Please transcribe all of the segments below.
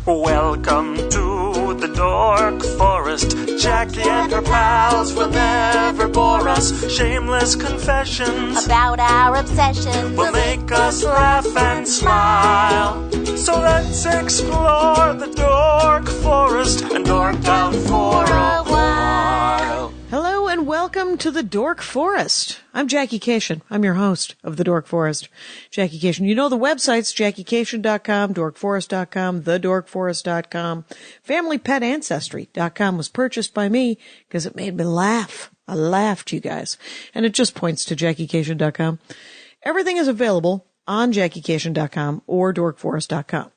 Welcome to the Dork Forest. Jackie and her pals will never bore us. Shameless confessions about our obsession will make us laugh and smile. So let's explore the Dork Forest and dork out for a while. Hello and welcome to the Dork Forest. I'm Jackie Kashian. I'm your host of the Dork Forest. Jackie Kashian. You know the websites, JackieKashian.com, DorkForest.com, TheDorkForest.com. FamilyPetAncestry.com was purchased by me because it made me laugh. I laughed, you guys. And it just points to JackieKashian.com. Everything is available on JackieKashian.com or DorkForest.com.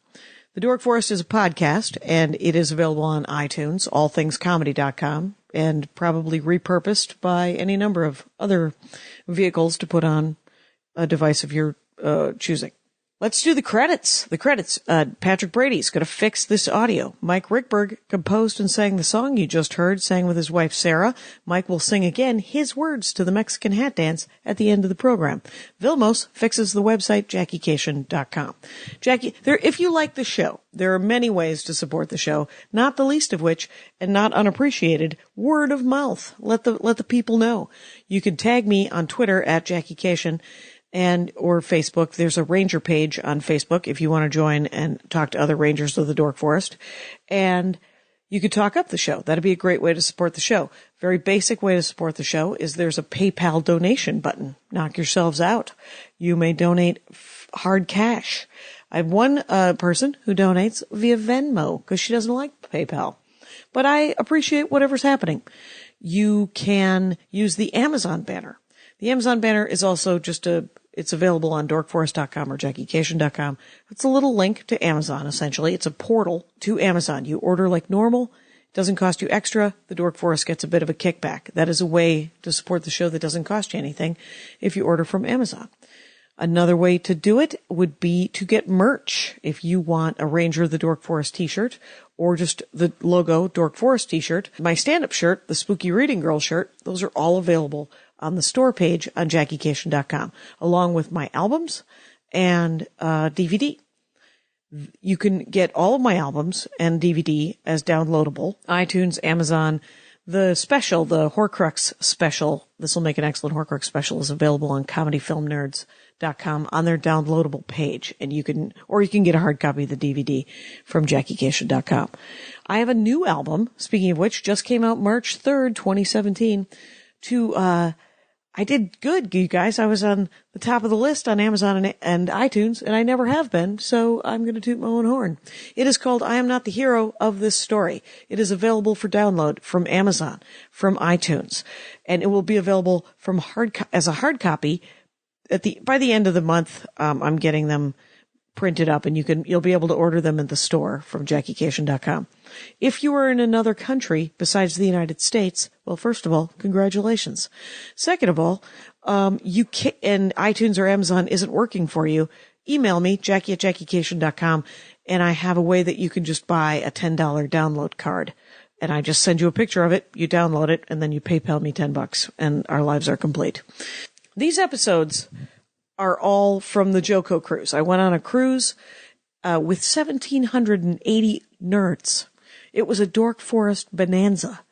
The Dork Forest is a podcast, and it is available on iTunes, allthingscomedy.com, and probably repurposed by any number of other vehicles to put on a device of your choosing. Let's do the credits. Patrick Brady's going to fix this audio. Mike Rickberg composed and sang the song you just heard, sang with his wife Sarah. Mike will sing again his words to the Mexican hat dance at the end of the program. Vilmos fixes the website, JackieKashian.com. Jackie, if you like the show, there are many ways to support the show, not the least of which, and not unappreciated, word of mouth. Let the people know. You can tag me on Twitter at Jackie Kashian or Facebook. There's a ranger page on Facebook if you want to join and talk to other rangers of the Dork Forest. And you could talk up the show. That'd be a great way to support the show. Very basic way to support the show is there's a PayPal donation button. Knock yourselves out. You may donate hard cash. I have one person who donates via Venmo because she doesn't like PayPal. But I appreciate whatever's happening. You can use the Amazon banner. The Amazon banner is also it's available on dorkforest.com or JackieKashian.com. It's a little link to Amazon, essentially. It's a portal to Amazon. You order like normal. It doesn't cost you extra. The Dork Forest gets a bit of a kickback. That is a way to support the show that doesn't cost you anything if you order from Amazon. Another way to do it would be to get merch. If you want a Ranger of the Dork Forest t-shirt or just the logo Dork Forest t-shirt, my stand-up shirt, the Spooky Reading Girl shirt, those are all available on the store page on JackieKashian.com, along with my albums and DVD. You can get all of my albums and DVD as downloadable. iTunes, Amazon, the Horcrux special, this will make an excellent Horcrux special, is available on comedyfilmnerds.com on their downloadable page. And you can get a hard copy of the DVD from JackieKashian.com. I have a new album, speaking of which, just came out March 3rd, 2017, I did good, you guys. I was on the top of the list on Amazon and iTunes, and I never have been, so I'm going to toot my own horn. It is called I Am Not the Hero of This Story. It is available for download from Amazon, from iTunes, and it will be available as a hard copy by the end of the month. I'm getting them printed up, and you'll be able to order them in the store from JackieKashian.com. If you are in another country besides the United States, well, first of all, congratulations. Second of all, and iTunes or Amazon isn't working for you, email me, Jackie@JackieKashian.com, and I have a way that you can just buy a $10 download card. And I just send you a picture of it, you download it, and then you PayPal me $10, and our lives are complete. These episodes are all from the Joko cruise. I went on a cruise with 1,780 nerds. It was a Dork Forest bonanza,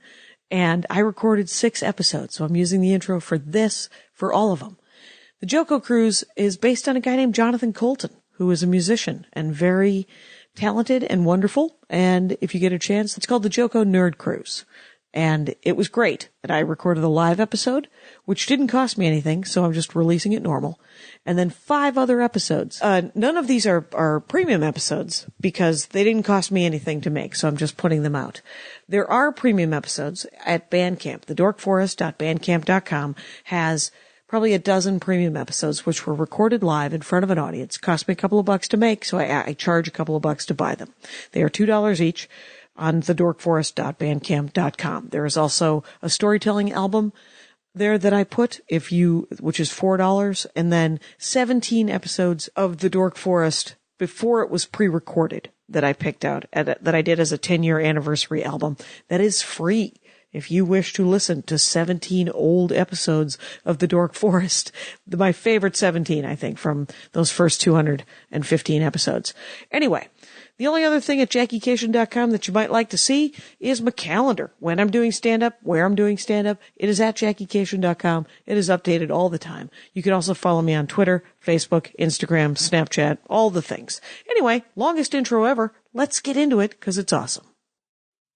and I recorded 6 episodes, so I'm using the intro for all of them. The Joko cruise is based on a guy named Jonathan Colton, who is a musician and very talented and wonderful, and if you get a chance, it's called the Joko Nerd Cruise. And it was great. And I recorded a live episode, which didn't cost me anything, so I'm just releasing it normal. And then 5 other episodes. None of these are premium episodes because they didn't cost me anything to make, so I'm just putting them out. There are premium episodes at Bandcamp. The dorkforest.bandcamp.com has probably a dozen premium episodes, which were recorded live in front of an audience. Cost me a couple of bucks to make, so I charge a couple of bucks to buy them. They are $2 each on thedorkforest.bandcamp.com. There is also a storytelling album there that I put, which is $4, and then 17 episodes of The Dork Forest before it was pre-recorded that I picked out, that I did as a 10-year anniversary album. That is free. if you wish to listen to 17 old episodes of the Dork Forest, my favorite 17, I think, from those first 215 episodes. Anyway, the only other thing at JackieCation.com that you might like to see is my calendar. When I'm doing stand-up, where I'm doing stand-up, it is at JackieCation.com. It is updated all the time. You can also follow me on Twitter, Facebook, Instagram, Snapchat, all the things. Anyway, longest intro ever. Let's get into it, because it's awesome.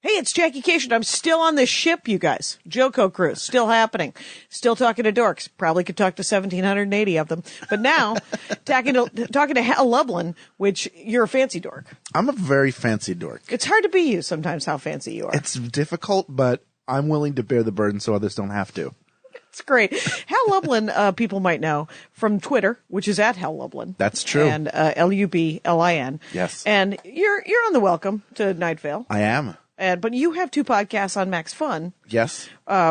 Hey, it's Jackie Kashian. I'm still on this ship, you guys. Joko cruise, still happening. Still talking to dorks. Probably could talk to 1,780 of them. But now, talking to Hal Lublin, which you're a fancy dork. I'm a very fancy dork. It's hard to be you sometimes, how fancy you are. It's difficult, but I'm willing to bear the burden so others don't have to. It's great. Hal Lublin, people might know from Twitter, which is at Hal Lublin. That's true. And Lublin. Yes. And you're on the welcome to Night Vale. I am. But you have 2 podcasts on Max Fun. Yes.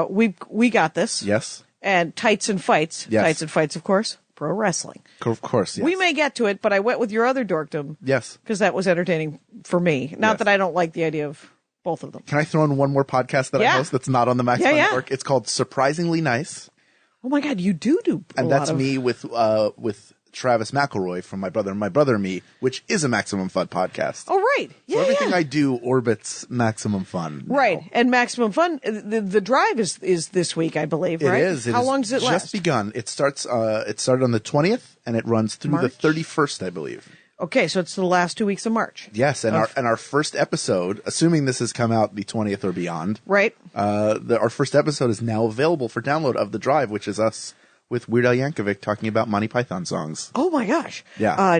We got this. Yes. And Tights and Fights. Yes. Tights and Fights, of course. Pro wrestling. Of course, yes. We may get to it, but I went with your other dorkdom. Yes. Because that was entertaining for me. Not Yes. that I don't like the idea of both of them. Can I throw in one more podcast that I host that's not on the Max Fun Network? It's called Surprisingly Nice. Oh my God, you do and that's me with Travis McElroy from My Brother and Me, which is a Maximum Fun podcast. Oh, right. Yeah, so everything I do orbits Maximum Fun. Right. Now. And Maximum Fun, the drive is this week, I believe, right? It is. How long does it last? Just begun. It started on the 20th, and it runs through the 31st, I believe. Okay, so it's the last 2 weeks of March. Yes, and our first episode, assuming this has come out the 20th or beyond. Right. Our first episode is now available for download of The Drive, which is us with Weird Al Yankovic talking about Monty Python songs. Oh my gosh. Yeah.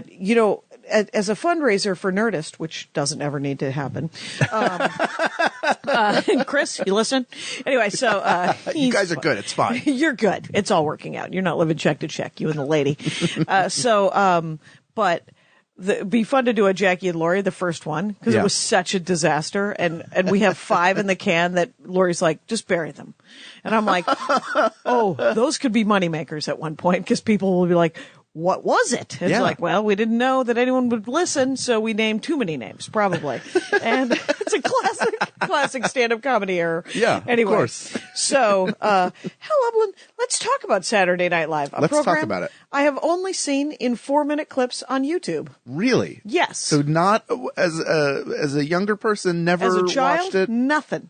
As a fundraiser for Nerdist, which doesn't ever need to happen. Chris, you listen? Anyway, so, you guys are good. It's fine. You're good. It's all working out. You're not living check to check, you and the lady. But it'd be fun to do a Jackie and Laurie, the first one, because it was such a disaster. And we have 5 in the can that Laurie's like, just bury them. And I'm like, oh, those could be moneymakers at one point, because people will be like, what was it? It's like, well, we didn't know that anyone would listen, so we named too many names, probably. And it's a classic stand-up comedy error. Yeah, anyway, of course. So, Hal Lublin, let's talk about Saturday Night Live. Let's talk about it. I have only seen in 4-minute clips on YouTube. Really? Yes. So not as a younger person, never as a child, watched it? Nothing.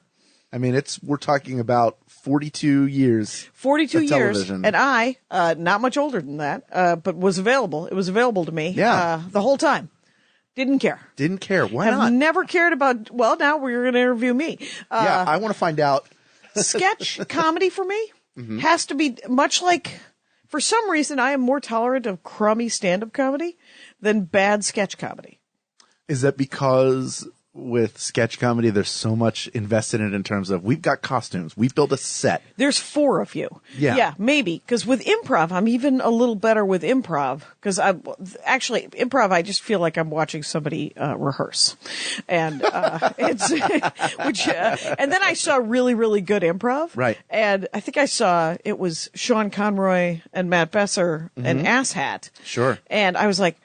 I mean, we're talking about 42 years. 42 years. Television. And I, not much older than that, but was available. It was available to me. Yeah. The whole time. Didn't care. Didn't care. Why Have not? never cared about, well, now we're going to interview me. Yeah, I want to find out. Sketch comedy for me has to be much like, for some reason, I am more tolerant of crummy stand-up comedy than bad sketch comedy. Is that because with sketch comedy, there's so much invested in it in terms of we've got costumes, we've built a set. There's 4 of you. Yeah. Yeah, maybe. Because with improv, I'm even a little better with improv. Because improv, I just feel like I'm watching somebody rehearse. And it's, and then I saw really, really good improv. Right. And I think I saw, it was Sean Conroy and Matt Besser and Asshat. Sure. And I was like,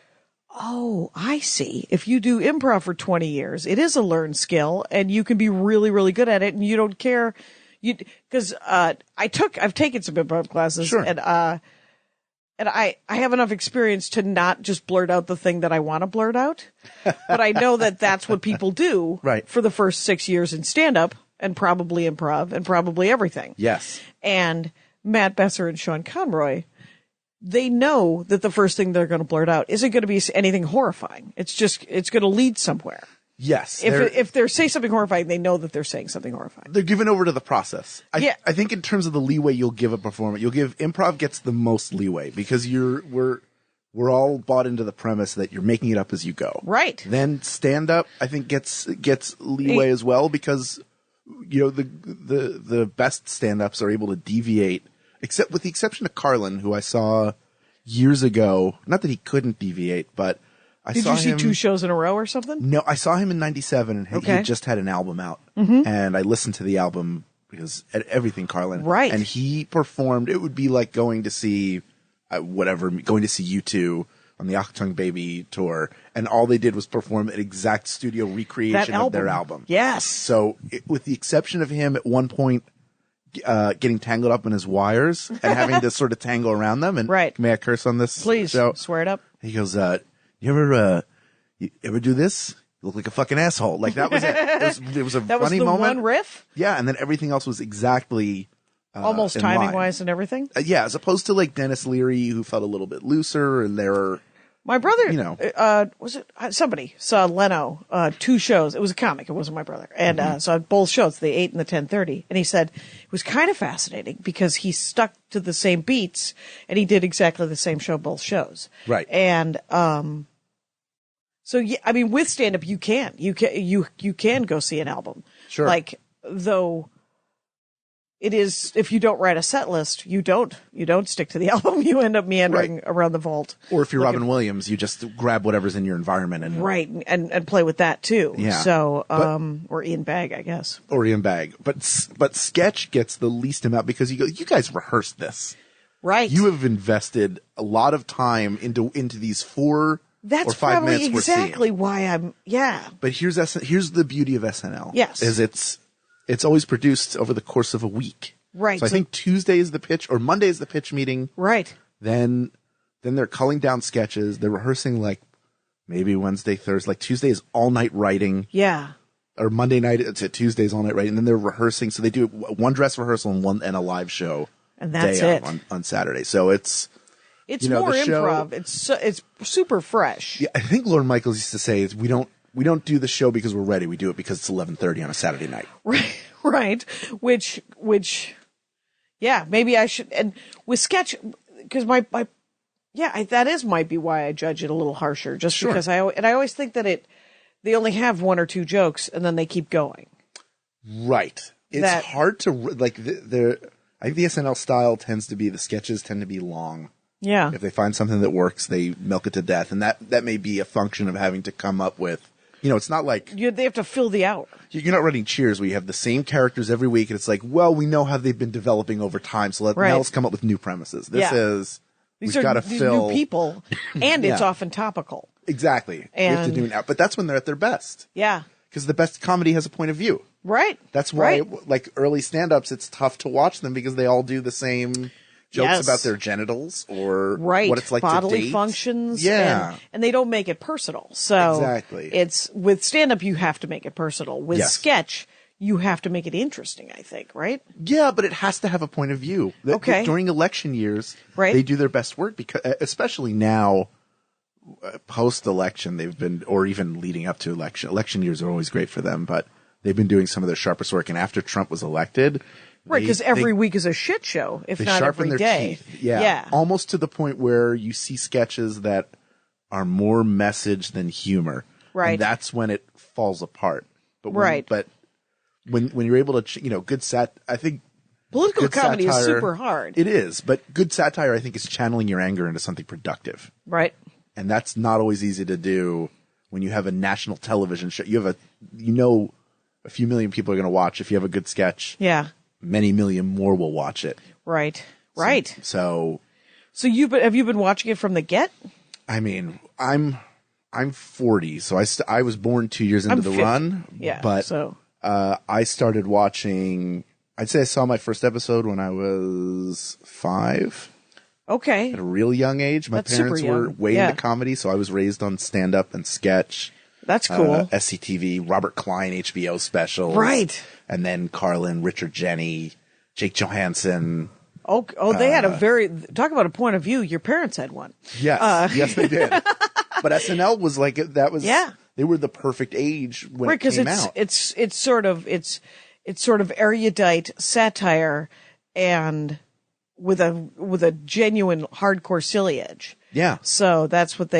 oh, I see. If you do improv for 20 years, it is a learned skill and you can be really, really good at it and you don't care. Cause, I've taken some improv classes. Sure. And I have enough experience to not just blurt out the thing that I want to blurt out. But I know that that's what people do right. for the first 6 years in stand up and probably improv and probably everything. Yes. And Matt Besser and Sean Conroy, they know that the first thing they're going to blurt out isn't going to be anything horrifying. It's going to lead somewhere. Yes. If they say something horrifying, they know that they're saying something horrifying. They're given over to the process. Yeah. I think in terms of the leeway you'll give a performance, improv gets the most leeway because we're all bought into the premise that you're making it up as you go. Right. Then stand up, I think gets leeway as well because, the best stand ups are able to deviate. Except with the exception of Carlin, who I saw years ago. Not that he couldn't deviate, but I saw him. Did you see 2 shows in a row or something? No, I saw him in '97, and he just had an album out, and I listened to the album because everything Carlin. Right. And he performed. It would be like going to see, going to see U2, on the Achtung Baby tour, and all they did was perform an exact studio recreation of their album. Yes. So, with the exception of him at one point getting tangled up in his wires and having to sort of tangle around them, and right. May I curse on this? Please, show? swear it up. He goes, you ever do this? You look like a fucking asshole. Like, that was it. It was a that funny was the moment. one riff? Yeah, and then everything else was exactly almost in timing line. wise and everything. Yeah, as opposed to like Dennis Leary, who felt a little bit looser, and there were. My brother, you know, was it somebody saw Leno 2 shows? It was a comic. It wasn't my brother, and saw both shows, the 8 and the 10:30. And he said it was kind of fascinating because he stuck to the same beats and he did exactly the same show both shows. Right. And so yeah, I mean, with stand up, you can go see an album. Sure. Like, though it is, if you don't write a set list, you don't stick to the album. You end up meandering around the vault. Or if you're Robin Williams, you just grab whatever's in your environment and and play with that too. Yeah. So, or Ian Bagg, I guess. or Ian Bagg. But sketch gets the least amount because you guys rehearsed this. Right. You have invested a lot of time into these 4 That's or 5 probably minutes we're exactly seeing. why I'm. Yeah. But here's the beauty of SNL. Yes. Is it's always produced over the course of a week. Right. So I think Tuesday is the pitch, or Monday is the pitch meeting. Right. Then they're culling down sketches. They're rehearsing like maybe Wednesday, Thursday. Like Tuesday is all night writing. Yeah. Or Monday night to Tuesday's all night writing. And then they're rehearsing. So they do one dress rehearsal and a live show. And that's day it. on Saturday. So it's more the show, improv. It's super fresh. Yeah, I think Lorne Michaels used to say is we don't do the show because we're ready. We do it because it's 11:30 on a Saturday night. Right. Which, yeah, maybe I should. And with sketch, because that might be why I judge it a little harsher. Just because I always think that they only have 1 or 2 jokes and then they keep going. Right. It's hard to like I think the SNL style tends to be the sketches tend to be long. Yeah. If they find something that works, they milk it to death, and that may be a function of having to come up with. It's not like they have to fill the hour. You're not writing Cheers where you have the same characters every week, and it's like, well, we know how they've been developing over time, so now let's come up with new premises. These are new people, and it's often topical. Exactly. We have to do it now, but that's when they're at their best. Yeah. Because the best comedy has a point of view. Right. That's why, like early stand-ups, it's tough to watch them because they all do the same jokes about their genitals or what it's like bodily to date. functions. Yeah. And they don't make it personal. So exactly. It's with stand-up, you have to make it personal. With sketch, you have to make it interesting, I think, right? Yeah, but it has to have a point of view. Okay. During election years, they do their best work because, especially now, post-election, they've been, or even leading up to election years are always great for them, but they've been doing some of their sharpest work. And after Trump was elected, right, because every week is a shit show, if not every day. Teeth. Yeah, almost to the point where you see sketches that are more message than humor. Right, and that's when it falls apart. But when you're able to, good I think political comedy satire, is super hard. It is, but good satire, I think, is channeling your anger into something productive. Right, and that's not always easy to do when you have a national television show. You have a few million people are going to watch. If you have a good sketch, many million more will watch it. Right. So have you been watching it from the get? I mean, I'm 40, so I was born 2 years into the 50. run. Yeah, but I started watching. I'd say I saw my first episode when I was 5. Okay, at a real young age. My parents were way into comedy, so I was raised on stand-up and sketch. That's cool. SCTV, Robert Klein HBO specials. Right. And then Carlin, Richard Jeni, Jake Johansson. Oh, they had talk about a point of view. Your parents had one. Yes. Yes, they did. But SNL was like, they were the perfect age when it came out. It's sort of erudite satire and with a genuine hardcore silly edge. Yeah. So that's what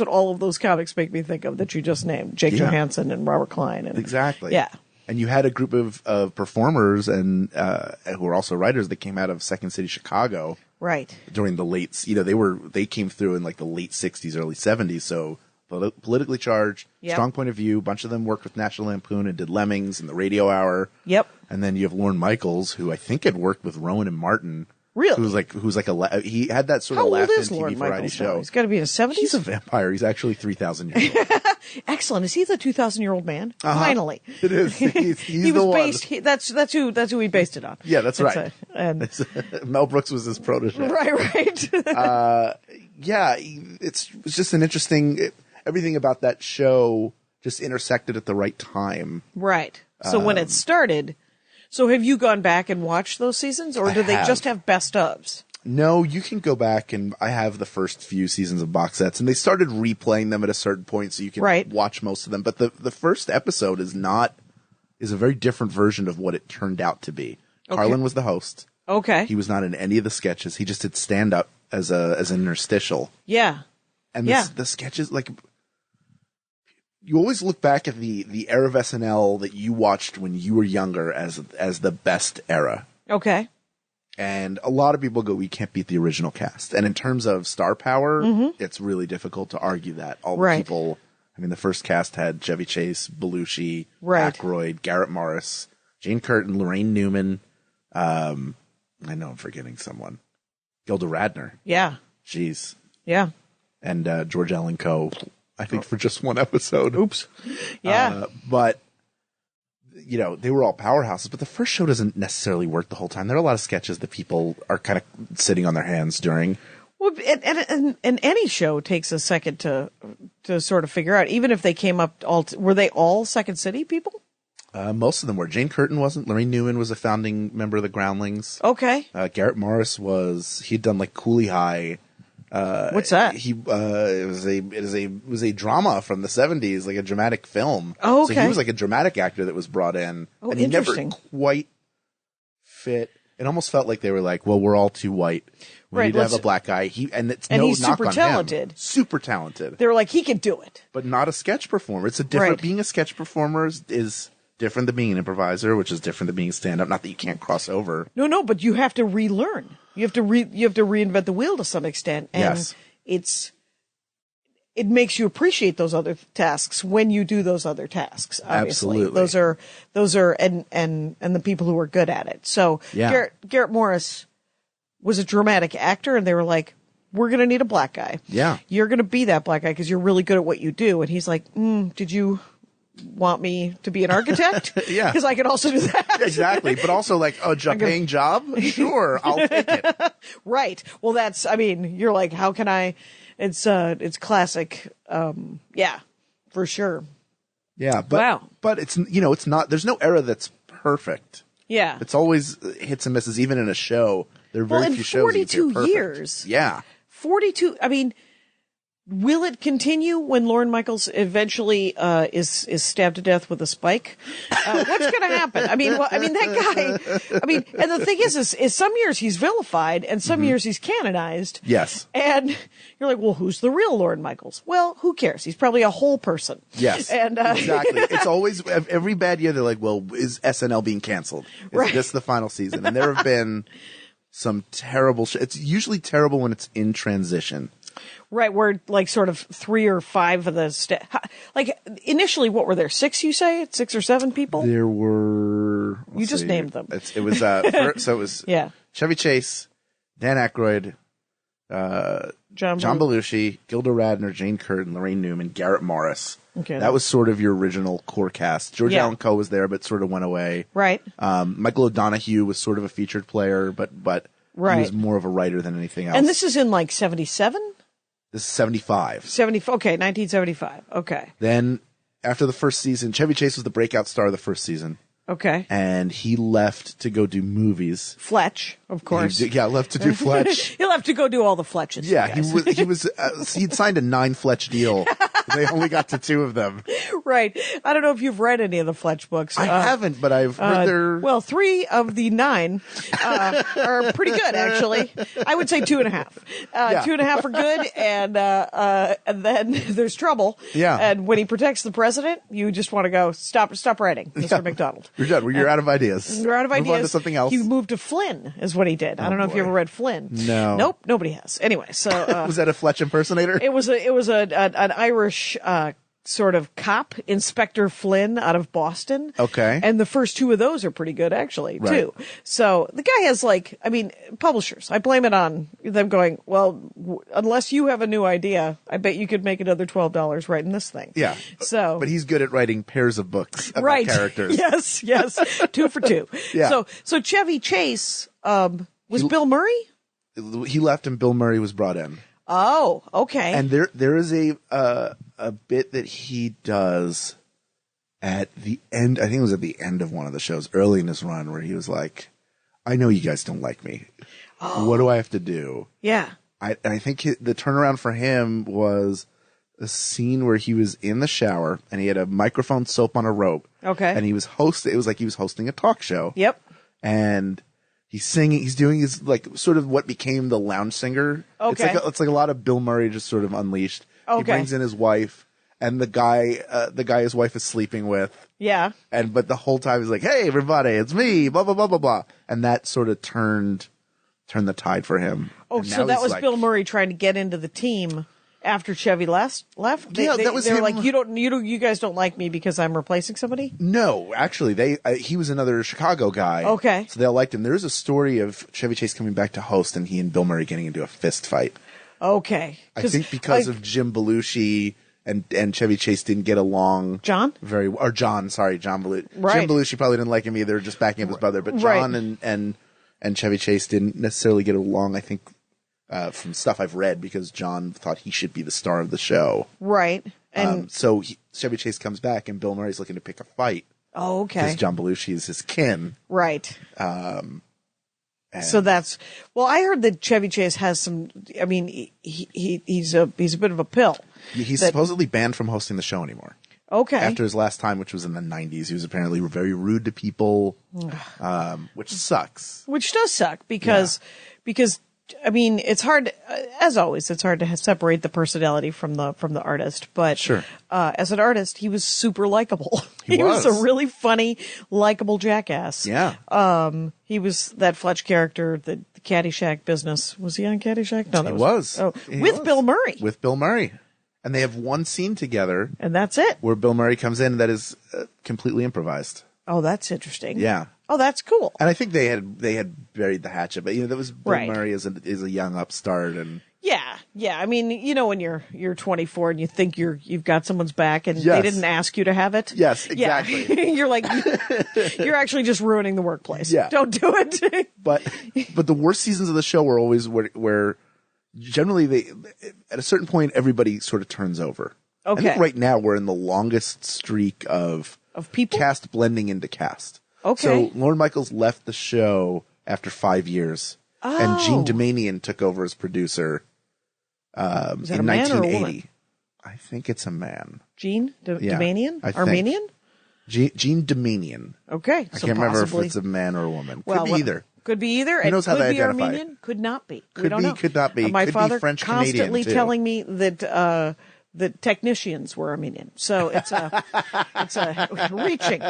all of those comics make me think of that you just named, Jake Johansson and Robert Klein. Exactly. Yeah. And you had a group of performers and who were also writers that came out of Second City, Chicago. Right. During the late, they came through in like the late 60s, early 70s. So politically charged, strong point of view. A bunch of them worked with National Lampoon and did Lemmings and the Radio Hour. Yep. And then you have Lorne Michaels, who I think had worked with Rowan and Martin Really? Who's like he had that sort How of old laugh is in Lorne TV variety Michaels now? show. He's got to be in his 70s? He's a vampire. He's actually 3,000 years old. Excellent. Is he the 2,000-year-old man? Uh-huh. Finally. It is. He's he the was one. based, that's who he based it on. Yeah, that's right. And Mel Brooks was his protege. right. Yeah, it's just an interesting, everything about that show just intersected at the right time. Right. So when it started, so have you gone back and watched those seasons, or do they just have best ofs? No, you can go back, and I have the first few seasons of box sets, and they started replaying them at a certain point, so you can watch most of them. But the first episode is a very different version of what it turned out to be. Okay. Carlin was the host. Okay. He was not in any of the sketches. He just did stand up as an interstitial. Yeah. And the sketches, like, you always look back at the era of SNL that you watched when you were younger as the best era. Okay. And a lot of people go, we can't beat the original cast. And in terms of star power, it's really difficult to argue that. All the people, I mean, the first cast had Chevy Chase, Belushi, Aykroyd, Garrett Morris, Jane Curtin, Lorraine Newman. I know I'm forgetting someone. Gilda Radner. Yeah. Jeez. Yeah. And George Allen Coe, I think, for just one episode. Oops. Yeah. But, you know, they were all powerhouses, but the first show doesn't necessarily work the whole time. There are a lot of sketches that people are kind of sitting on their hands during. Well, and any show takes a second to sort of figure out, even if they came up were they all Second City people? Most of them were. Jane Curtin wasn't. Lorraine Newman was a founding member of the Groundlings. Okay. Garrett Morris he'd done like Cooley High. What's that? It was a drama from the 70s, like a dramatic film. Oh, okay. So he was like a dramatic actor that was brought in. Oh, and he never quite fit. It almost felt like they were like, well, we're all too white. We need to have a black guy. He's super talented. Super talented. They were like, he can do it. But not a sketch performer. It's a different, being a sketch performer is different than being an improviser, which is different than being stand-up. Not that you can't cross over. No, but you have to relearn. You have to reinvent the wheel to some extent. And it makes you appreciate those other tasks when you do those other tasks. Obviously. Absolutely. Those are and the people who are good at it. So Garrett Morris was a dramatic actor, and they were like, we're going to need a black guy. Yeah. You're going to be that black guy because you're really good at what you do. And he's like, did you want me to be an architect? Yeah. Because I could also do that. Exactly. But also like a paying job? Sure. I'll take it. Right. Well, you're like, how can I? It's classic. Yeah, for sure. Yeah. But, but it's not, there's no era that's perfect. Yeah. It's always hits and misses, even in a show. There are very few shows that are perfect. 42 years. Yeah. 42. I mean, will it continue when Lorne Michaels eventually is stabbed to death with a spike? What's going to happen? That guy. And the thing is some years he's vilified and some years he's canonized. Yes. And you're like, well, who's the real Lorne Michaels? Well, who cares? He's probably a whole person. Yes. And exactly. It's always every bad year they're like, well, is SNL being canceled? Is this the final season? And there have been some terrible it's usually terrible when it's in transition. Right, where like sort of 3 or 5 of the like initially, what were there? 6, you say? 6 or 7 people? There were. You just named them. It was so it was Chevy Chase, Dan Aykroyd, John Belushi, Gilda Radner, Jane Curtin, Lorraine Newman, Garrett Morris. Okay, that was sort of your original core cast. George Allen Coe was there, but sort of went away. Right. Michael O'Donoghue was sort of a featured player, but he was more of a writer than anything else. And this is in like 77? This is 75. 1975. Okay. Then, after the first season, Chevy Chase was the breakout star of the first season. Okay. And he left to go do movies. Fletch, of course. Left to do Fletch. He'll have to go do all the Fletches. Yeah, he'd signed a 9 Fletch deal. They only got to 2 of them. Right. I don't know if you've read any of the Fletch books. I haven't, but I've heard they're... Well, 3 of the 9 are pretty good, actually. I would say 2.5. 2.5 are good, and then there's trouble. Yeah. And when he protects the president, you just want to go, stop writing, Mr. McDonald. You're done. You're out of ideas. You're out of ideas. Move on to something else. He moved to Flynn, is what he did. I don't know if you ever read Flynn. No. Nope. Nobody has. Anyway, so was that a Fletch impersonator? It was an Irish sort of cop, Inspector Flynn out of Boston. Okay. And the first two of those are pretty good, actually, Right. too. So the guy has publishers. I blame it on them going, well, unless you have a new idea, I bet you could make another $12 writing this thing. Yeah. So, But he's good at writing pairs of books about right. characters. Yes. 2 for 2. Yeah. So Chevy Chase, was Bill Murray? He left and Bill Murray was brought in. Oh, okay. And there is a bit that he does at the end. I think it was at the end of one of the shows early in his run where he was like, I know you guys don't like me. What do I have to do? Yeah. I think the turnaround for him was a scene where he was in the shower and he had a microphone soap on a rope. Okay. And he was it was like he was hosting a talk show. Yep. And he's singing, he's doing his, like, sort of what became the lounge singer. Okay. It's like a lot of Bill Murray just sort of unleashed. Okay. He brings in his wife, and the guy his wife is sleeping with. Yeah. But the whole time he's like, hey, everybody, it's me, blah, blah, blah, blah, blah. And that sort of turned the tide for him. Oh, And so now that he's was like, Bill Murray trying to get into the team after Chevy left? Yeah, that was They're him. like, you guys don't like me because I'm replacing somebody? No, actually, he was another Chicago guy. Okay. So they all liked him. There's a story of Chevy Chase coming back to host and he and Bill Murray getting into a fist fight. Okay. I think because of Jim Belushi and Chevy Chase didn't get along. John Belushi. Right. Jim Belushi probably didn't like him either, just backing up his brother. But Right. John and Chevy Chase didn't necessarily get along, I think, from stuff I've read, because John thought he should be the star of the show. Right. And So Chevy Chase comes back and Bill Murray's looking to pick a fight. oh, okay. Because John Belushi is his kin. Right. And So that's, well, I heard that Chevy Chase has some, I mean, he's a bit of a pill. he's supposedly banned from hosting the show anymore. Okay. After his last time, which was in the 90s, he was apparently very rude to people, which sucks. Which does suck because I mean, it's hard, as always, it's hard to separate the personality from the artist, but Sure. As an artist, he was super likable. He was was. a really funny, likable jackass. Yeah. He was that Fletch character, the Caddyshack business. Was he on Caddyshack? No, that He was. Oh, He with was. Bill Murray. With Bill Murray. And they have one scene together And that's it. where Bill Murray comes in that is completely improvised. Oh, that's interesting. Yeah. Oh, that's cool. And I think they had buried the hatchet, but that was Bill Right. Murray is a young upstart, and Yeah. I mean, when you're 24 and you think you've got someone's back and Yes. they didn't ask you to have it. Yes, Yeah. exactly. You're like, you're actually just ruining the workplace. Yeah. Don't do it. but the worst seasons of the show were always where generally they at a certain point everybody sort of turns over. I Okay. think right now we're in the longest streak of people? cast blending into cast. Okay. So Lorne Michaels left the show after 5 years, and Gene Domanian took over as producer Is that in a man or a 1980. woman? I think it's a man. Gene Yeah, Domanian? I think. Armenian? Gene Domanian. Okay. I can't remember if it's a man or a woman. Could be either. Could be either. Who knows how could they be identify it? Armenian. Could not be. We Could don't be, know. could not be. My Could be father French Canadian, constantly too. telling me that that technicians were Armenian. So it's a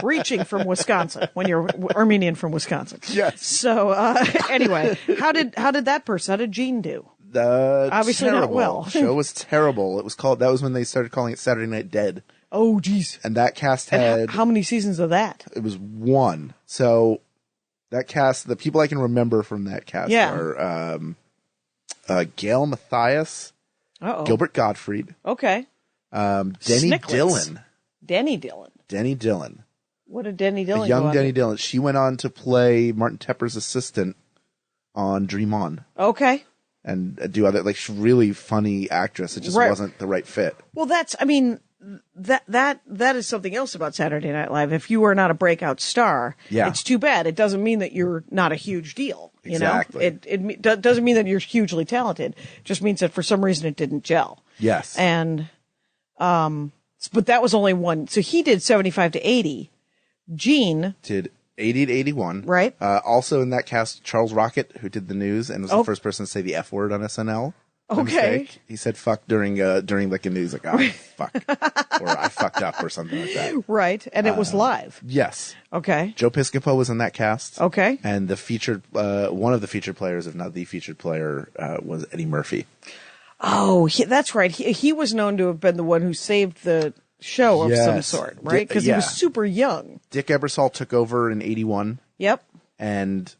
reaching from Wisconsin when you're Armenian from Wisconsin. Yes. So anyway, how did Gene do? Obviously terrible. not well. The show was terrible. It was called. That was when they started calling it Saturday Night Dead. Oh, geez. And that cast And had how many seasons of that? it was one. So that cast, the people I can remember from that cast are Gail Mathias, Uh-oh. Gilbert Gottfried, Okay. Denny Snicklets. Dillon. Denny Dillon. What did Denny Dillon A young go on Denny to? Dillon. She went on to play Martin Tepper's assistant on Dream On Okay. and do other, like, she's a really funny actress. It just Right. wasn't the right fit. Well, that is something else about Saturday Night Live. If you are not a breakout star, Yeah. it's too bad. It doesn't mean that you're not a huge deal. You Exactly. know, it doesn't mean that you're hugely talented. It just means that for some reason it didn't gel. Yes. And, but that was only one. So he did 75 to 80. Gene Did 80 to 81. Right. Also in that cast, Charles Rocket, who did the news and was the first person to say the F word on SNL. by Okay. mistake. He said fuck during like a news, like, oh, fuck. Or I fucked up or something like that. Right. And it was live. Yes. Okay. Joe Piscopo was in that cast. Okay. And the featured, one of the featured players, if not the featured player, was Eddie Murphy. Oh, that's right. He was known to have been the one who saved the show of some Yes. sort, right? Because he was super young. Dick Ebersol took over in 81. Yep. And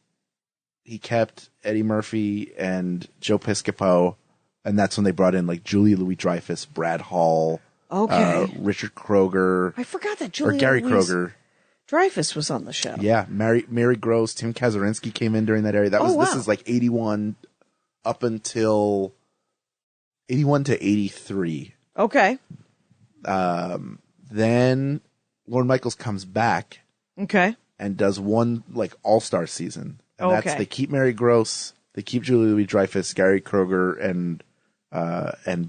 he kept Eddie Murphy and Joe Piscopo, and that's when they brought in like Julia Louis-Dreyfus, Brad Hall, Richard Kroger. I forgot that Gary Kroger. Dreyfus was on the show. Yeah, Mary Gross, Tim Kazurinsky came in during that area. This is like 81 up until 81 to 83. Okay. Then Lorne Michaels comes back. Okay. And does one like all-star season. And okay. They keep Mary Gross, they keep Julie Louis-Dreyfus, Gary Kroger, and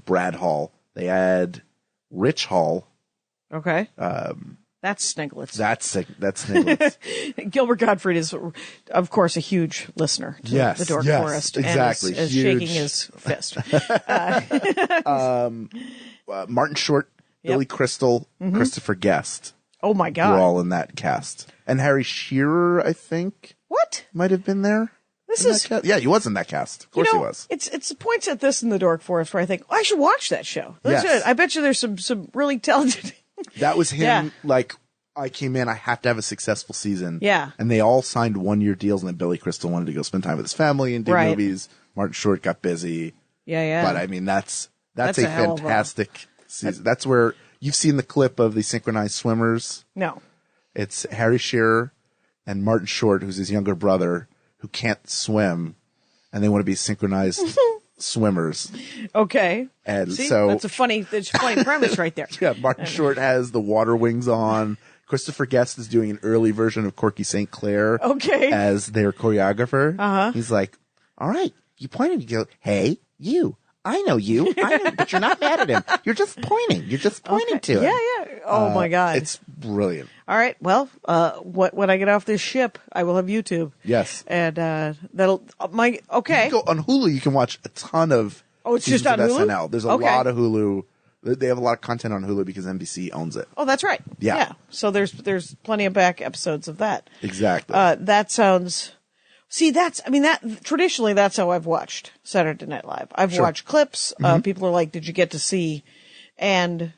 Brad Hall. They add Rich Hall. Okay. That's Sniglets. That's Sniglets. Gilbert Gottfried is, of course, a huge listener to the Dork Forest. Exactly. And is shaking his fist. Martin Short, Billy Crystal, Christopher Guest. Oh my God. We're all in that cast. And Harry Shearer, I think. What? Might have been there. Yeah, he was in that cast. Of course he was. It's points at this in the Dork Forest where I think, I should watch that show. Yes. I bet you there's some really talented. That was him. Like, I came in, I have to have a successful season. Yeah. And they all signed 1-year deals, and then Billy Crystal wanted to go spend time with his family and do movies. Martin Short got busy. Yeah. But I mean, that's a fantastic season. That's where you've seen the clip of the synchronized swimmers. No. It's Harry Shearer and Martin Short, who's his younger brother, who can't swim, and they want to be synchronized swimmers. Okay. And see, so that's a funny premise right there. Yeah, Martin Short has the water wings on. Christopher Guest is doing an early version of Corky St. Clair as their choreographer. Uh-huh. He's like, all right, you point and you go, hey, you. I know you, but you're not mad at him. You're just pointing. You're just pointing to him. Yeah. Oh my God. It's brilliant. All right. Well, when I get off this ship, I will have YouTube. Yes. And, that'll, You can go on Hulu, you can watch a ton of it's just on Hulu? SNL. There's a lot of Hulu. They have a lot of content on Hulu because NBC owns it. Oh, that's right. Yeah. So there's plenty of back episodes of that. Exactly. That sounds, traditionally that's how I've watched Saturday Night Live. I've watched clips. People are like, did you get to see? And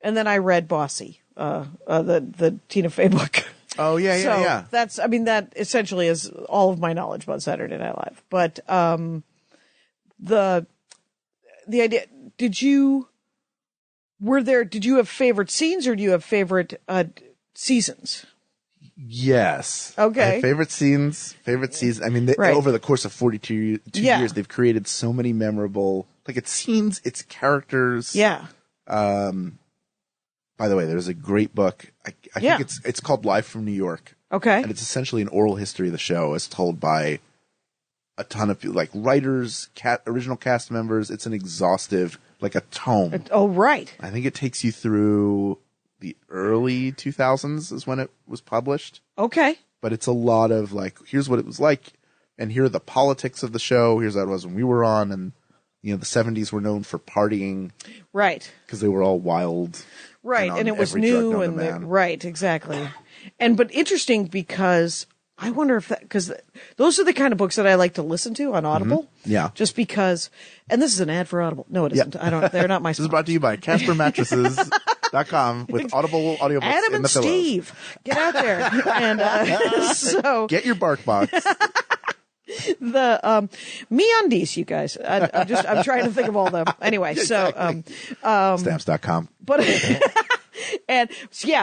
then I read Bossy, the Tina Fey book. Oh, yeah. That essentially is all of my knowledge about Saturday Night Live. But, the idea, did you have favorite scenes or do you have favorite, seasons? Yes. Okay. Favorite scenes. I mean, over the course of 42 years, they've created so many memorable, it's scenes, it's characters. Yeah. By the way, there's a great book. I think it's called Live from New York. Okay. And it's essentially an oral history of the show as told by a ton of people, like writers, original cast members. It's an exhaustive, like a tome. Oh, right. I think it takes you through the early 2000s is when it was published. Okay. But it's a lot of here's what it was like, and here are the politics of the show. Here's how it was when we were on, and the 70s were known for partying. Right. Because they were all wild. Right. And it was new right, exactly. But interesting because I wonder if because those are the kind of books that I like to listen to on Audible. Mm-hmm. Yeah. Just because, and this is an ad for Audible. No, it isn't. Yeah. They're not my This is brought to you by CasperMattresses.com with Audible audiobooks Adam and the pillows. Steve, get out there. And so get your bark box. The MeUndies, you guys. I'm trying to think of all them. Anyway, exactly. Stamps.com. But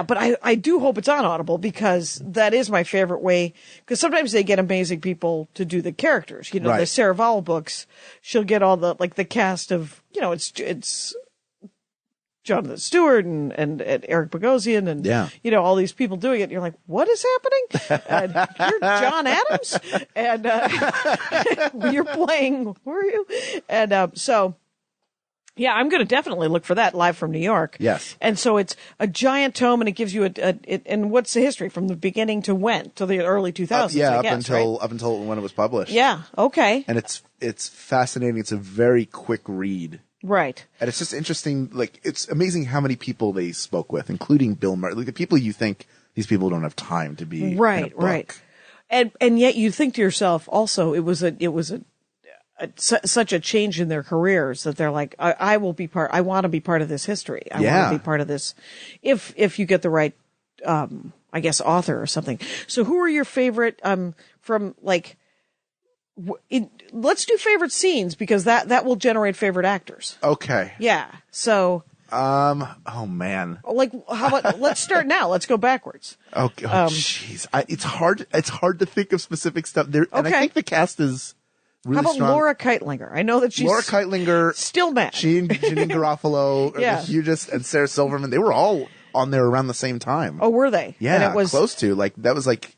but I do hope it's on Audible because that is my favorite way. Because sometimes they get amazing people to do the characters. The Sarah Vowell books, she'll get all the the cast of it's Jonathan Stewart and Eric Bogosian and all these people doing it. And you're like, what is happening? And you're John Adams, and you're playing. Who are you? And so. Yeah, I'm going to definitely look for that Live from New York. Yes. And so it's a giant tome, and it gives you and what's the history from the beginning to when? To the early 2000s, up until when it was published. Yeah, okay. And it's fascinating. It's a very quick read. Right. And it's just interesting. It's amazing how many people they spoke with, including Bill Murray. The people you think these people don't have time to be in a book. Right. And yet you think to yourself also it was a such a change in their careers that they're like, I want to be part of this history. I want to be part of this. If you get the right, I guess, author or something. So who are your favorite, from like, let's do favorite scenes because that will generate favorite actors. Okay. Yeah. So. Oh man. Like, how about, let's start now. Let's go backwards. Okay. Oh, jeez. It's hard to think of specific stuff there. And I think the cast is really how about strong. Laura Keitlinger? I know that she's Laura Keitlinger, still mad. She and Janine Garofalo, Yeah. the hugest, and Sarah Silverman, they were all on there around the same time. Oh, were they? Yeah. And it was close to. Like, that was like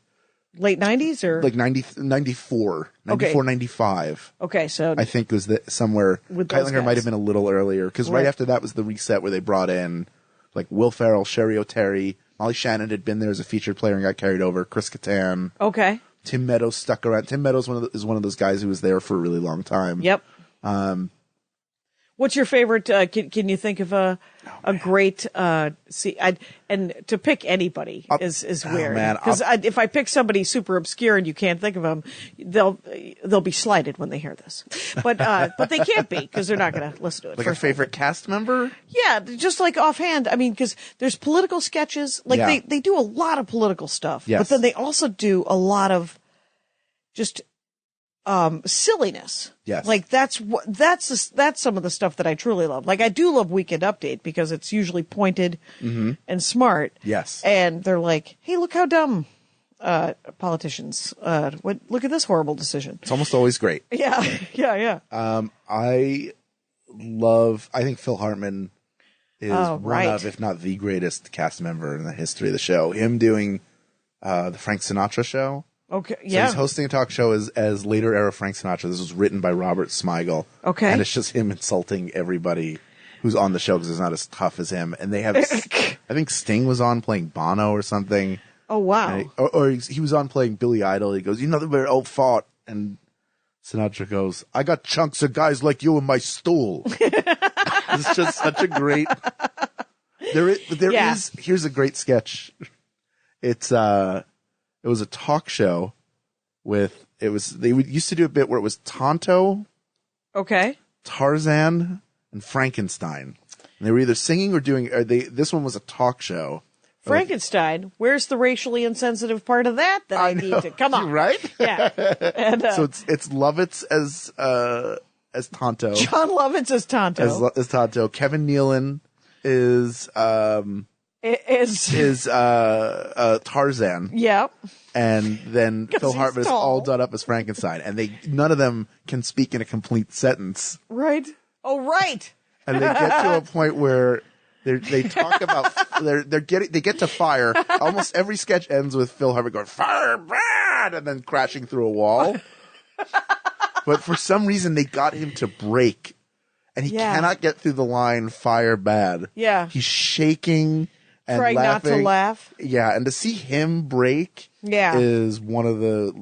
late 90s or? like 94, 95. Okay, so I think was somewhere. With those Keitlinger might guys. have been a little earlier because right after that was the reset where they brought in like Will Ferrell, Sherry O'Terry, Molly Shannon had been there as a featured player and got carried over. Chris Kattan, okay. Tim Meadows stuck around. Tim Meadows is one of those guys who was there for a really long time. Yep. What's your favorite? Can you think of a great? And to pick anybody is weird. Man, because if I pick somebody super obscure and you can't think of them, they'll be slighted when they hear this. But they can't be because they're not going to listen to it. Like a favorite cast member? Yeah, just like offhand. I mean, because there's political sketches. Like they do a lot of political stuff, yes. but then they also do a lot of just silliness. Yes. Like that's some of the stuff that I truly love. Like I do love Weekend Update because it's usually pointed and smart. Yes. And they're like, hey, look how dumb politicians look at this horrible decision. It's almost always great. Yeah. Yeah. I think Phil Hartman is one of, if not the greatest cast member in the history of the show. Him doing the Frank Sinatra show. Okay. So Yeah. he's hosting a talk show as later era Frank Sinatra. This was written by Robert Smigel. Okay. And it's just him insulting everybody who's on the show because it's not as tough as him. And they have, I think Sting was on playing Bono or something. Oh, wow. Or he was on playing Billy Idol. He goes, "You know, they're very old fart." And Sinatra goes, "I got chunks of guys like you in my stool." It's just such a great. There is. Here's a great sketch. It was a talk show they used to do a bit where it was Tonto, Okay. Tarzan, and Frankenstein. And they were either singing or doing, this one was a talk show. Frankenstein. Where's the racially insensitive part of that I need to come on? Right? Yeah. And, so it's Lovitz as Tonto. John Lovitz as Tonto. As Tonto. Kevin Nealon is Tarzan. Yeah. And then Phil he's Hartman is tall. all done up as Frankenstein, and none of them can speak in a complete sentence. Right. Oh, right. And they get to a point where they talk about they get to fire. Almost every sketch ends with Phil Hartman going "Fire, Brad!" and then crashing through a wall. But for some reason, they got him to break, and he cannot get through the line "Fire bad." Yeah. He's shaking and Trying laughing. not to laugh. Yeah, and to see him break is one of the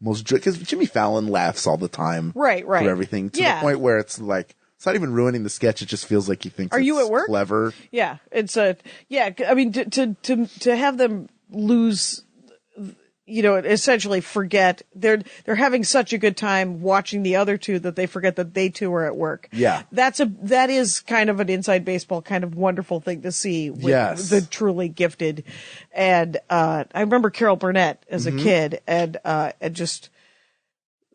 most, because Jimmy Fallon laughs all the time, Right. for everything to the point where it's like it's not even ruining the sketch. It just feels like he thinks. Are you at work? Clever. Yeah. It's I mean, to have them lose, essentially forget they're having such a good time watching the other two that they forget that they too are at work. Yeah. That is kind of an inside baseball kind of wonderful thing to see with the truly gifted. And, I remember Carol Burnett as a kid and just,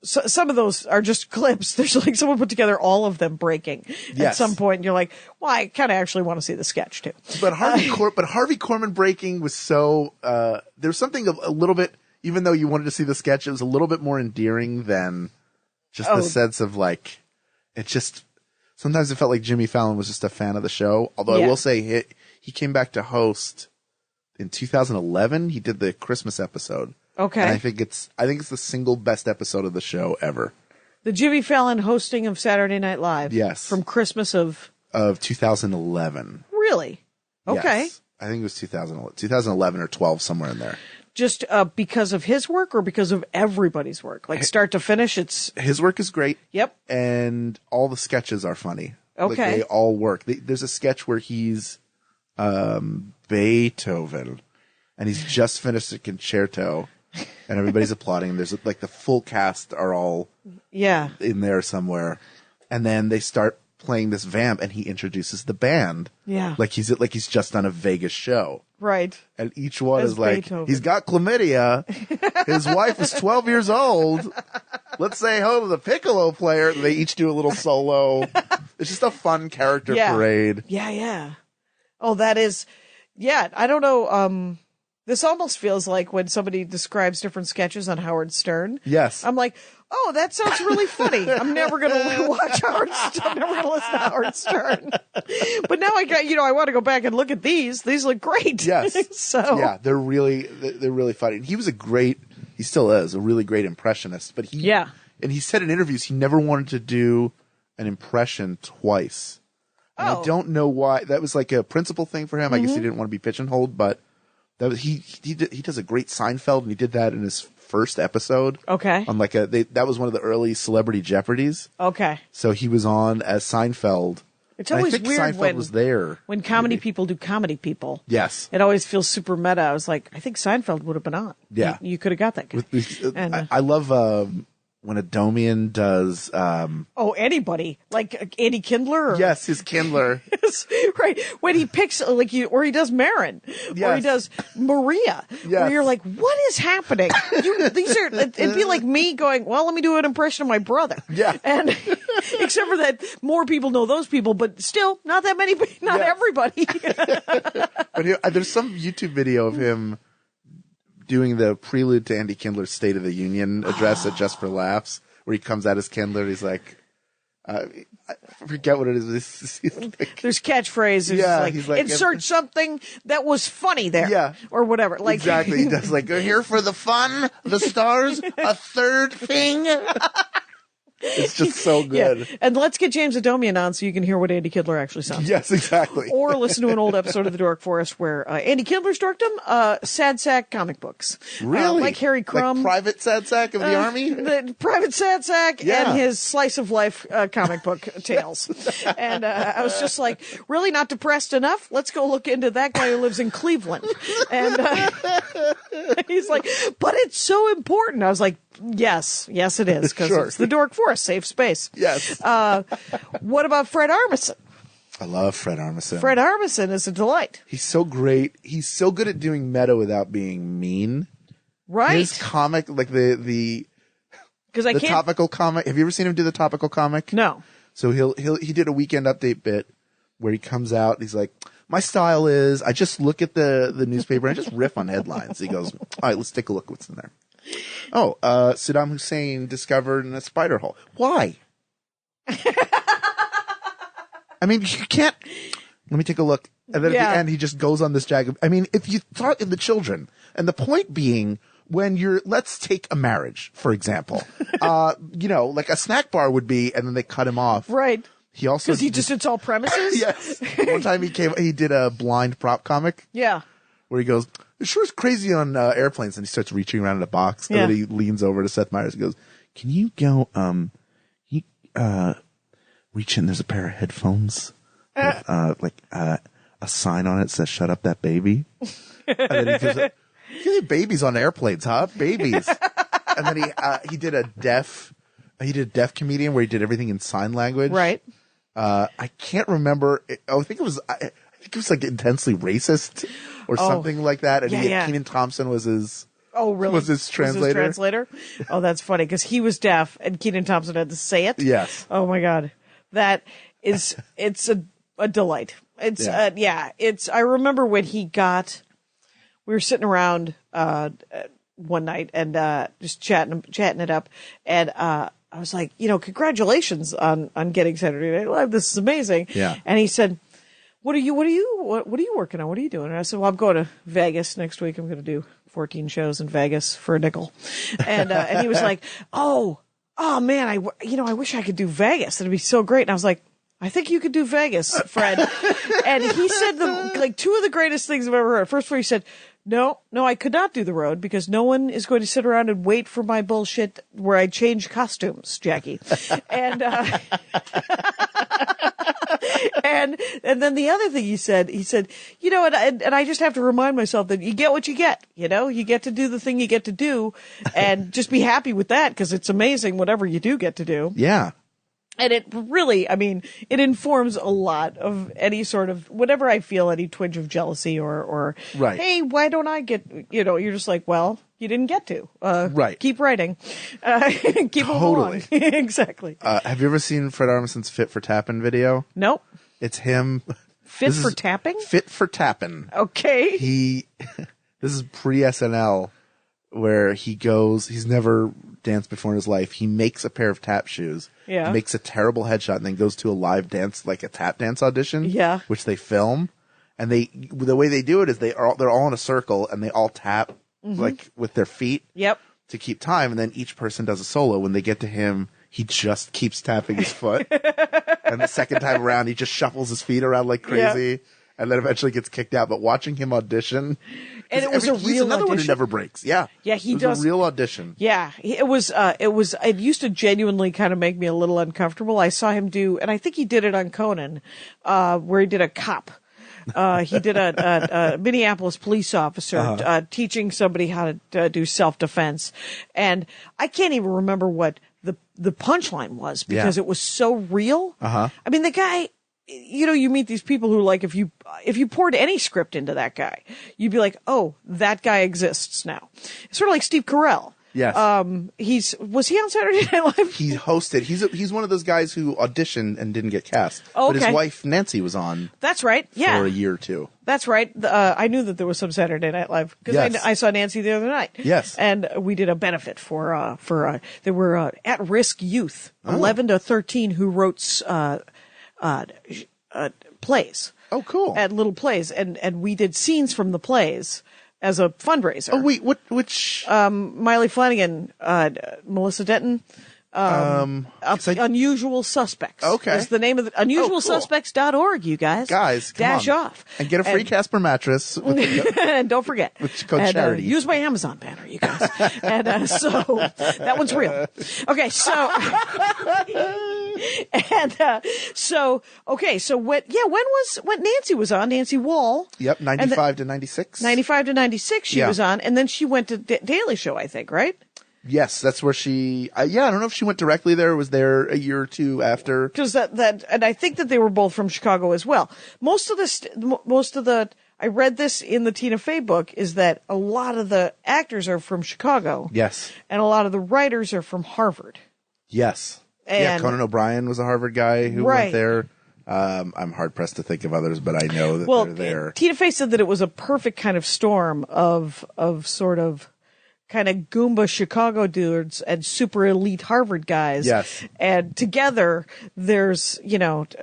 some of those are just clips. There's like someone put together all of them breaking at some point, and you're like, well, I kind of actually want to see the sketch too. But Harvey Korman breaking was so, there's something a little bit, even though you wanted to see the sketch, it was a little bit more endearing than just the sense of like, it just, sometimes it felt like Jimmy Fallon was just a fan of the show. Although I will say he came back to host in 2011. He did the Christmas episode. Okay. And I think it's the single best episode of the show ever. The Jimmy Fallon hosting of Saturday Night Live. Yes. From Christmas of 2011. Really? Okay. Yes. I think it was 2011 or 12, somewhere in there. Just because of his work or because of everybody's work? Like start to finish, his work is great. Yep. And all the sketches are funny. Okay. Like, they all work. There's a sketch where he's Beethoven, and he's just finished a concerto, and everybody's applauding. There's like the full cast are all in there somewhere, and then they start playing this vamp, and he introduces the band. Yeah, like he's just done a Vegas show. Right. And each one As is like, Beethoven. he's got chlamydia. His wife is 12 years old. Let's say hello to the piccolo player. They each do a little solo. It's just a fun character parade. Yeah. Oh, that is, I don't know. This almost feels like when somebody describes different sketches on Howard Stern. Yes. I'm like, oh, that sounds really funny. I'm never going to watch Howard Stern. I'm never going to listen to Howard Stern. But now I want to go back and look at these. These look great. Yes. So. Yeah, they're really funny. And he still is a really great impressionist. But and he said in interviews he never wanted to do an impression twice. And I don't know why. That was like a principal thing for him. I guess he didn't want to be pigeonholed, but that was, he does a great Seinfeld, and he did that in his first episode. Okay. On that was one of the early Celebrity Jeopardies. Okay. So he was on as Seinfeld. It's always I think weird Seinfeld was there. when comedy people do comedy people. Yes. It always feels super meta. I was like, I think Seinfeld would have been on. Yeah. You could have got that guy. I love when Adomian does anybody like Andy Kindler. Yes, his Kindler. Right, when he picks or he does Marin, or he does Maria, where you're like, what is happening? It'd be like me going, well, let me do an impression of my brother. Yeah, and except for that, more people know those people, but still, not that many, not everybody. But there's some YouTube video of him doing the prelude to Andy Kindler's State of the Union address at Just for Laughs, where he comes out as Kindler. He's like, I forget what it is. There's catchphrases. He's like, insert something that was funny there. Yeah. Or whatever. Like, exactly. He does like, here for the fun, the stars, a third thing. It's just so good. Yeah. And let's get James Adomian on so you can hear what Andy Kindler actually sounds like. Yes, exactly. Or listen to an old episode of The Dork Forest where Andy Kindler's dorked him, Sad Sack comic books. Really? Like Harry Crumb. Like Private Sad Sack of the Army? The Private Sad Sack and his Slice of Life comic book tales. And I was just like, really not depressed enough? Let's go look into that guy who lives in Cleveland. And he's like, but it's so important. I was like, yes, it is, because it's the Dork Forest, safe space. Yes. What about Fred Armisen? I love Fred Armisen. Fred Armisen is a delight. He's so great. He's so good at doing meta without being mean. Right. His comic, like the topical comic. Have you ever seen him do the topical comic? No. So he did a Weekend Update bit where he comes out and he's like, my style is I just look at the newspaper and I just riff on headlines. He goes, all right, let's take a look what's in there. Oh, Saddam Hussein discovered in a spider hole. Why? I mean, you can't. Let me take a look. And then at the end, he just goes on this jag. I mean, if you thought in the children, and the point being, when let's take a marriage, for example, like a snack bar would be, and then they cut him off. Right. He also. Because it's all premises? Yes. One time he did a blind prop comic. Yeah. Where he goes, it sure is crazy on airplanes, and he starts reaching around in a box, and then he leans over to Seth Meyers and goes, can you go, reach in, there's a pair of headphones with, a sign on it that says, shut up that baby. And then he goes, you get babies on airplanes, huh? Babies. And then he did a deaf comedian where he did everything in sign language. Right. I can't remember. I think it was like intensely racist or something like that. And Kenan Thompson was his. Oh, really? Was his translator? Oh, that's funny because he was deaf and Kenan Thompson had to say it. Yes. Oh my God, it's a delight. It's I remember when we were sitting around one night and just chatting it up, and I was like, congratulations on getting Saturday Night Live. This is amazing. Yeah. And he said, What are you working on? What are you doing? And I said, well, I'm going to Vegas next week. I'm going to do 14 shows in Vegas for a nickel. And he was like, oh man, I wish I could do Vegas. It'd be so great. And I was like, I think you could do Vegas, Fred. And he said two of the greatest things I've ever heard. First of all, he said, no, I could not do the road because no one is going to sit around and wait for my bullshit where I change costumes, Jackie. And, And then the other thing he said, you know, and I just have to remind myself that you get what you get, you know, you get to do the thing you get to do and just be happy with that because it's amazing whatever you do get to do. Yeah. And it really, I mean, it informs a lot of any sort of, whenever I feel any twinge of jealousy or right. Hey, why don't I get, you know, you're just like, well, you didn't get to. Right. Keep writing. Keep totally. along. Exactly. Have you ever seen Fred Armisen's Fit for Tappin' video? Nope. It's him. Fit for tapping? Fit for Tappin'. Okay. This is pre-SNL where he's never danced before in his life. He makes a pair of tap shoes. Yeah. Makes a terrible headshot and then goes to a live dance, like a tap dance audition. Yeah. Which they film. And the way they do it is they're all in a circle and they all tap like with their feet. Yep. To keep time. And then each person does a solo. When they get to him, he just keeps tapping his foot. And the second time around, he just shuffles his feet around like crazy. Yep. And then eventually gets kicked out. But watching him audition, and it was he's another one who never breaks. Yeah, yeah, he does a real audition. Yeah, it used to genuinely kind of make me a little uncomfortable. I saw him do, and I think he did it on Conan, where he did a cop. He did a Minneapolis police officer teaching somebody how to do self-defense, and I can't even remember what the punchline was because it was so real. I mean, the guy. You know, you meet these people who, like, if you poured any script into that guy, you'd be like, oh, that guy exists now. It's sort of like Steve Carell. Yes. Was he on Saturday Night Live? He hosted. He's one of those guys who auditioned and didn't get cast. Oh, okay. But his wife, Nancy, was on. That's right. Yeah. For a year or two. That's right. I knew that there was some Saturday Night Live because I saw Nancy the other night. Yes. And we did a benefit for there were at-risk youth, 11 to 13, who wrote, plays. Oh, cool. At little plays. And we did scenes from the plays as a fundraiser. Oh, wait, which? Miley Flanagan, Melissa Denton, Unusual Suspects. Okay. Is the name of the unusualsuspects.org, you guys. Guys, come Dash on. off. And get a free Casper mattress. And don't forget. With code charity. Use my Amazon banner, you guys. And so that one's real. Okay, so when Nancy was on, Nancy Wall. Yep, 95 to 96. 95 to 96 she was on, and then she went to Daily Show, I think, right? Yes, that's where she. I don't know if she went directly there or was there a year or two after. Because and I think that they were both from Chicago as well. Most of the. I read this in the Tina Fey book is that a lot of the actors are from Chicago. Yes. And a lot of the writers are from Harvard. Yes. And Conan O'Brien was a Harvard guy who went there. I'm hard pressed to think of others, but I know that they're there. Tina Fey said that it was a perfect kind of storm of sort of kind of Goomba Chicago dudes and super elite Harvard guys. Yes. And together there's,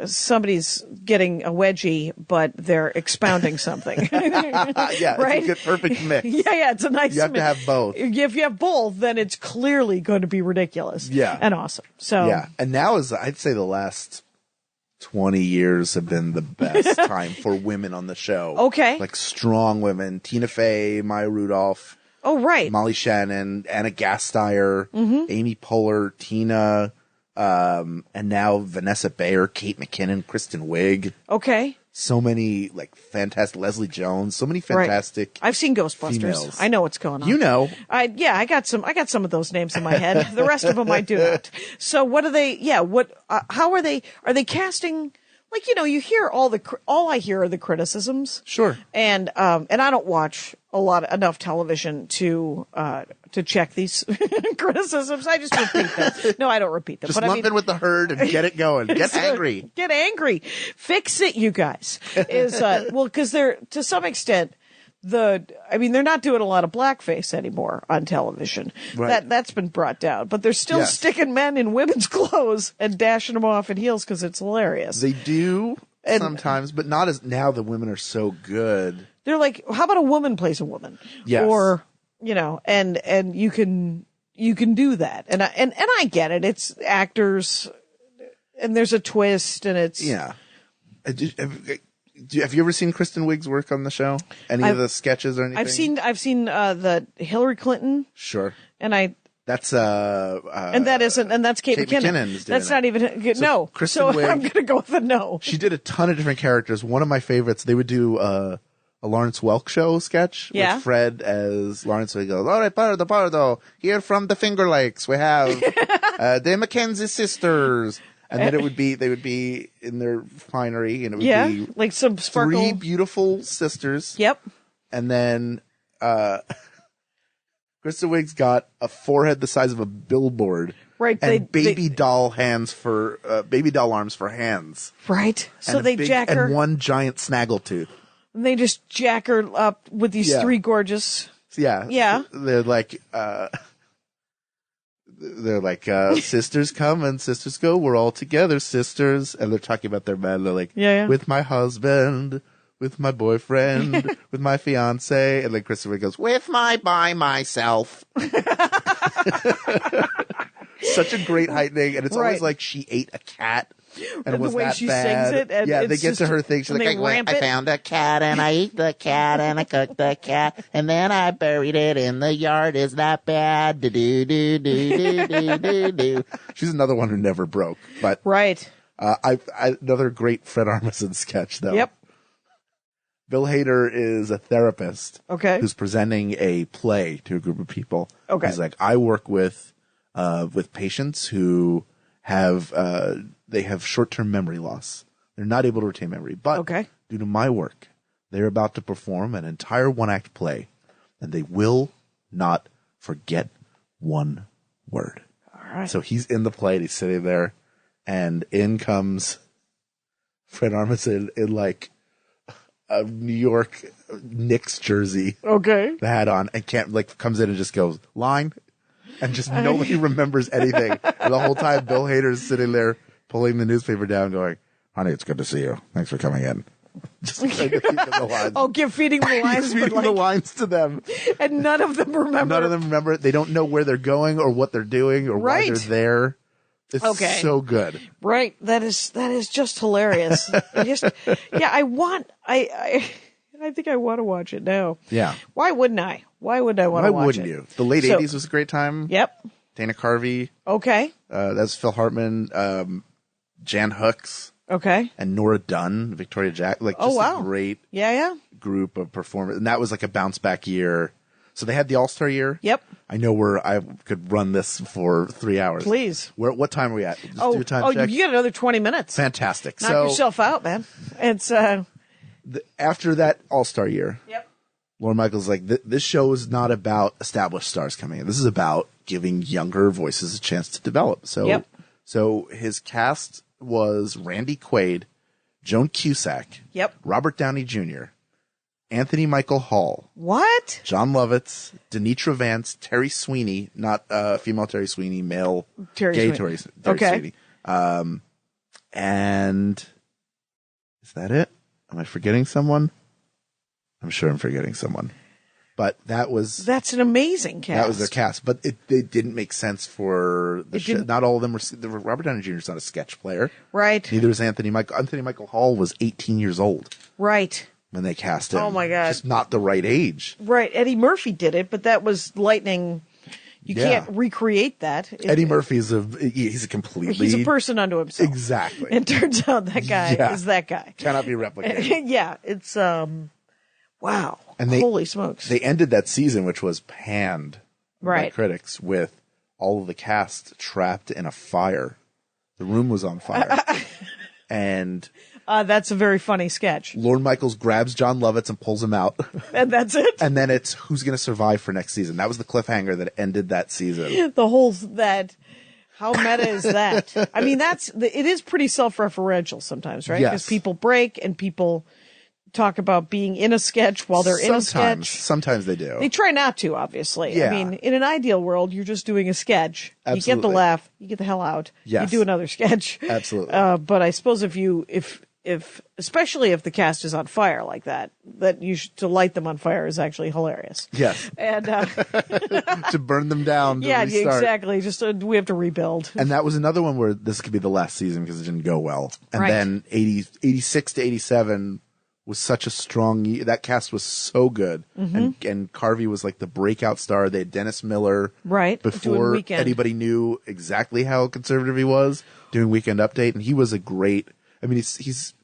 somebody's getting a wedgie, but they're expounding something. Yeah, right? It's a good, perfect mix. Yeah, it's a nice You have to have both. If you have both, then it's clearly going to be ridiculous. Yeah. And awesome. So. Yeah. And now I'd say the last 20 years have been the best time for women on the show. Okay. Like strong women. Tina Fey, Maya Rudolph. Oh, right. Molly Shannon, Anna Gasteyer, Amy Poehler, Tina, and now Vanessa Bayer, Kate McKinnon, Kristen Wiig. Okay. So many, fantastic, Leslie Jones, so many fantastic. Right. I've seen Ghostbusters. Females. I know what's going on. You know. I got some of those names in my head. The rest of them I do not. So what are they, how are they casting? You hear all I hear are the criticisms. Sure. And I don't watch enough television to check these criticisms. I just repeat them. No, I don't repeat them. Just lump in with the herd and get it going. Get angry. Get angry. Fix it, you guys. Because they're, to some extent, they're not doing a lot of blackface anymore on television. Right. That's been brought down, but they're still sticking men in women's clothes and dashing them off in heels because it's hilarious. They do sometimes, but not as now. The women are so good. They're like, how about a woman plays a woman? Yes. Or, and you can do that. And I get it. It's actors and there's a twist and it's. Yeah. Have you ever seen Kristen Wiig's work on the show? Any of the sketches or anything? I've seen the Hillary Clinton. Sure. And I That's and that's Kate McKinnon. That's not even no. Kristen so Wiig, I'm gonna go with a no. She did a ton of different characters. One of my favorites, they would do a Lawrence Welk show sketch with Fred as Lawrence. He goes, all right, pardo, here from the Finger Lakes, we have the Mackenzie sisters. And then they would be in their finery, and it would be like some sparkle. 3 beautiful sisters. Yep. And then Kristen Wiig's got a forehead the size of a billboard. Right. And baby doll arms for hands. Right. So they jack her. And one giant snaggletooth. And they just jack her up with these 3 gorgeous. Yeah. Yeah. They're like, sisters come and sisters go. We're all together, sisters. And they're talking about their men. They're like, with my husband, with my boyfriend, with my fiance. And then Kristen Wiig goes, by myself. Such a great heightening. And it's always like she ate a cat. And it was the way that she bad. sings it. And they get to her thing. She's like, I found a cat and I ate the cat and I cooked the cat and then I buried it in the yard. Is that bad? Do. She's another one who never broke. But another great Fred Armisen sketch though. Yep. Bill Hader is a therapist. Okay. Who's presenting a play to a group of people. Okay. He's like, I work with patients who have they have short-term memory loss. They're not able to retain memory. But due to my work, they're about to perform an entire 1-act play, and they will not forget one word. All right. So he's in the play, and he's sitting there, and in comes Fred Armisen in like a New York Knicks jersey. Okay. The hat on, and comes in and just goes, line. And just nobody remembers anything. And the whole time, Bill Hader's sitting there pulling the newspaper down, going, honey, it's good to see you. Thanks for coming in. Just trying to feed them the lines. Feeding the lines. Feeding the lines to them. And none of them remember. They don't know where they're going or what they're doing or why they're there. It's so good. Right. That is just hilarious. I think I want to watch it now. Yeah. Why wouldn't I? Why would I want to watch it? Why wouldn't you? The late 80s was a great time. Yep. Dana Carvey. Okay. That's Phil Hartman. Jan Hooks. Okay. And Nora Dunn, Victoria Jack. A great group of performers. And that was like a bounce back year. So they had the All-Star year. Yep. I know I could run this for 3 hours. Please. What time are we at? Just do a time check. You get another 20 minutes. Fantastic. Knock yourself out, man. It's after that All-Star year. Yep. Lorne Michaels like, this show is not about established stars coming in. This is about giving younger voices a chance to develop. So his cast was Randy Quaid, Joan Cusack, Robert Downey Jr., Anthony Michael Hall. What? John Lovitz, Denitra Vance, Terry Sweeney, not female Terry Sweeney, male gay Terry Sweeney. And is that it? Am I forgetting someone? I'm sure I'm forgetting someone. But that's an amazing cast. That was their cast, but it didn't make sense for the show. Not all of them were. Robert Downey Jr. is not a sketch player, right? Neither is Anthony Michael. Anthony Michael Hall was 18 years old, right, when they cast him. Oh my god, just not the right age. Right. Eddie Murphy did it, but that was lightning. You can't recreate that. Eddie Murphy is he's a person unto himself. Exactly. It turns out that guy is that guy. Cannot be replicated. It's wow. And holy smokes. They ended that season, which was panned by right. critics, with all of the cast trapped in a fire. The room was on fire. And that's a very funny sketch. Lorne Michaels grabs John Lovitz and pulls him out. And that's it. And then it's who's going to survive for next season. That was the cliffhanger that ended that season. The whole how meta is that? I mean, it is pretty self-referential sometimes, right? Because people break and people talk about being in a sketch while they're in a sketch. Sometimes they do. They try not to, obviously. Yeah. I mean, in an ideal world, you're just doing a sketch. Absolutely. You get the laugh. You get the hell out. Yes. You do another sketch. Absolutely. But I suppose if especially if the cast is on fire like that to light them on fire is actually hilarious. Yes. And to burn them down. To restart. Exactly. Just we have to rebuild. And that was another one where this could be the last season because it didn't go well. And right. then 86 to 87 was such a strong. That cast was so good, and Carvey was like the breakout star. They had Dennis Miller, right, before anybody knew exactly how conservative he was, doing Weekend Update, and he was a great. I mean, he's.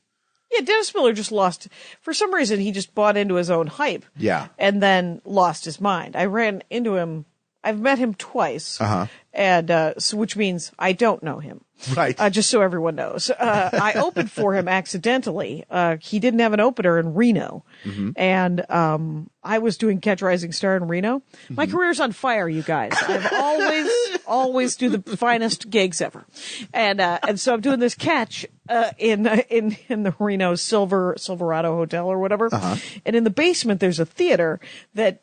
Yeah, Dennis Miller just lost. For some reason, he just bought into his own hype. Yeah, and then lost his mind. I ran into him. I've met him twice, and so, which means I don't know him. Right. Just so everyone knows. I opened for him accidentally. He didn't have an opener in Reno. And I was doing Catch Rising Star in Reno. My career's on fire, you guys. I've always do the finest gigs ever. And so I'm doing this catch in the Reno Silverado Hotel or whatever. And in the basement there's a theater that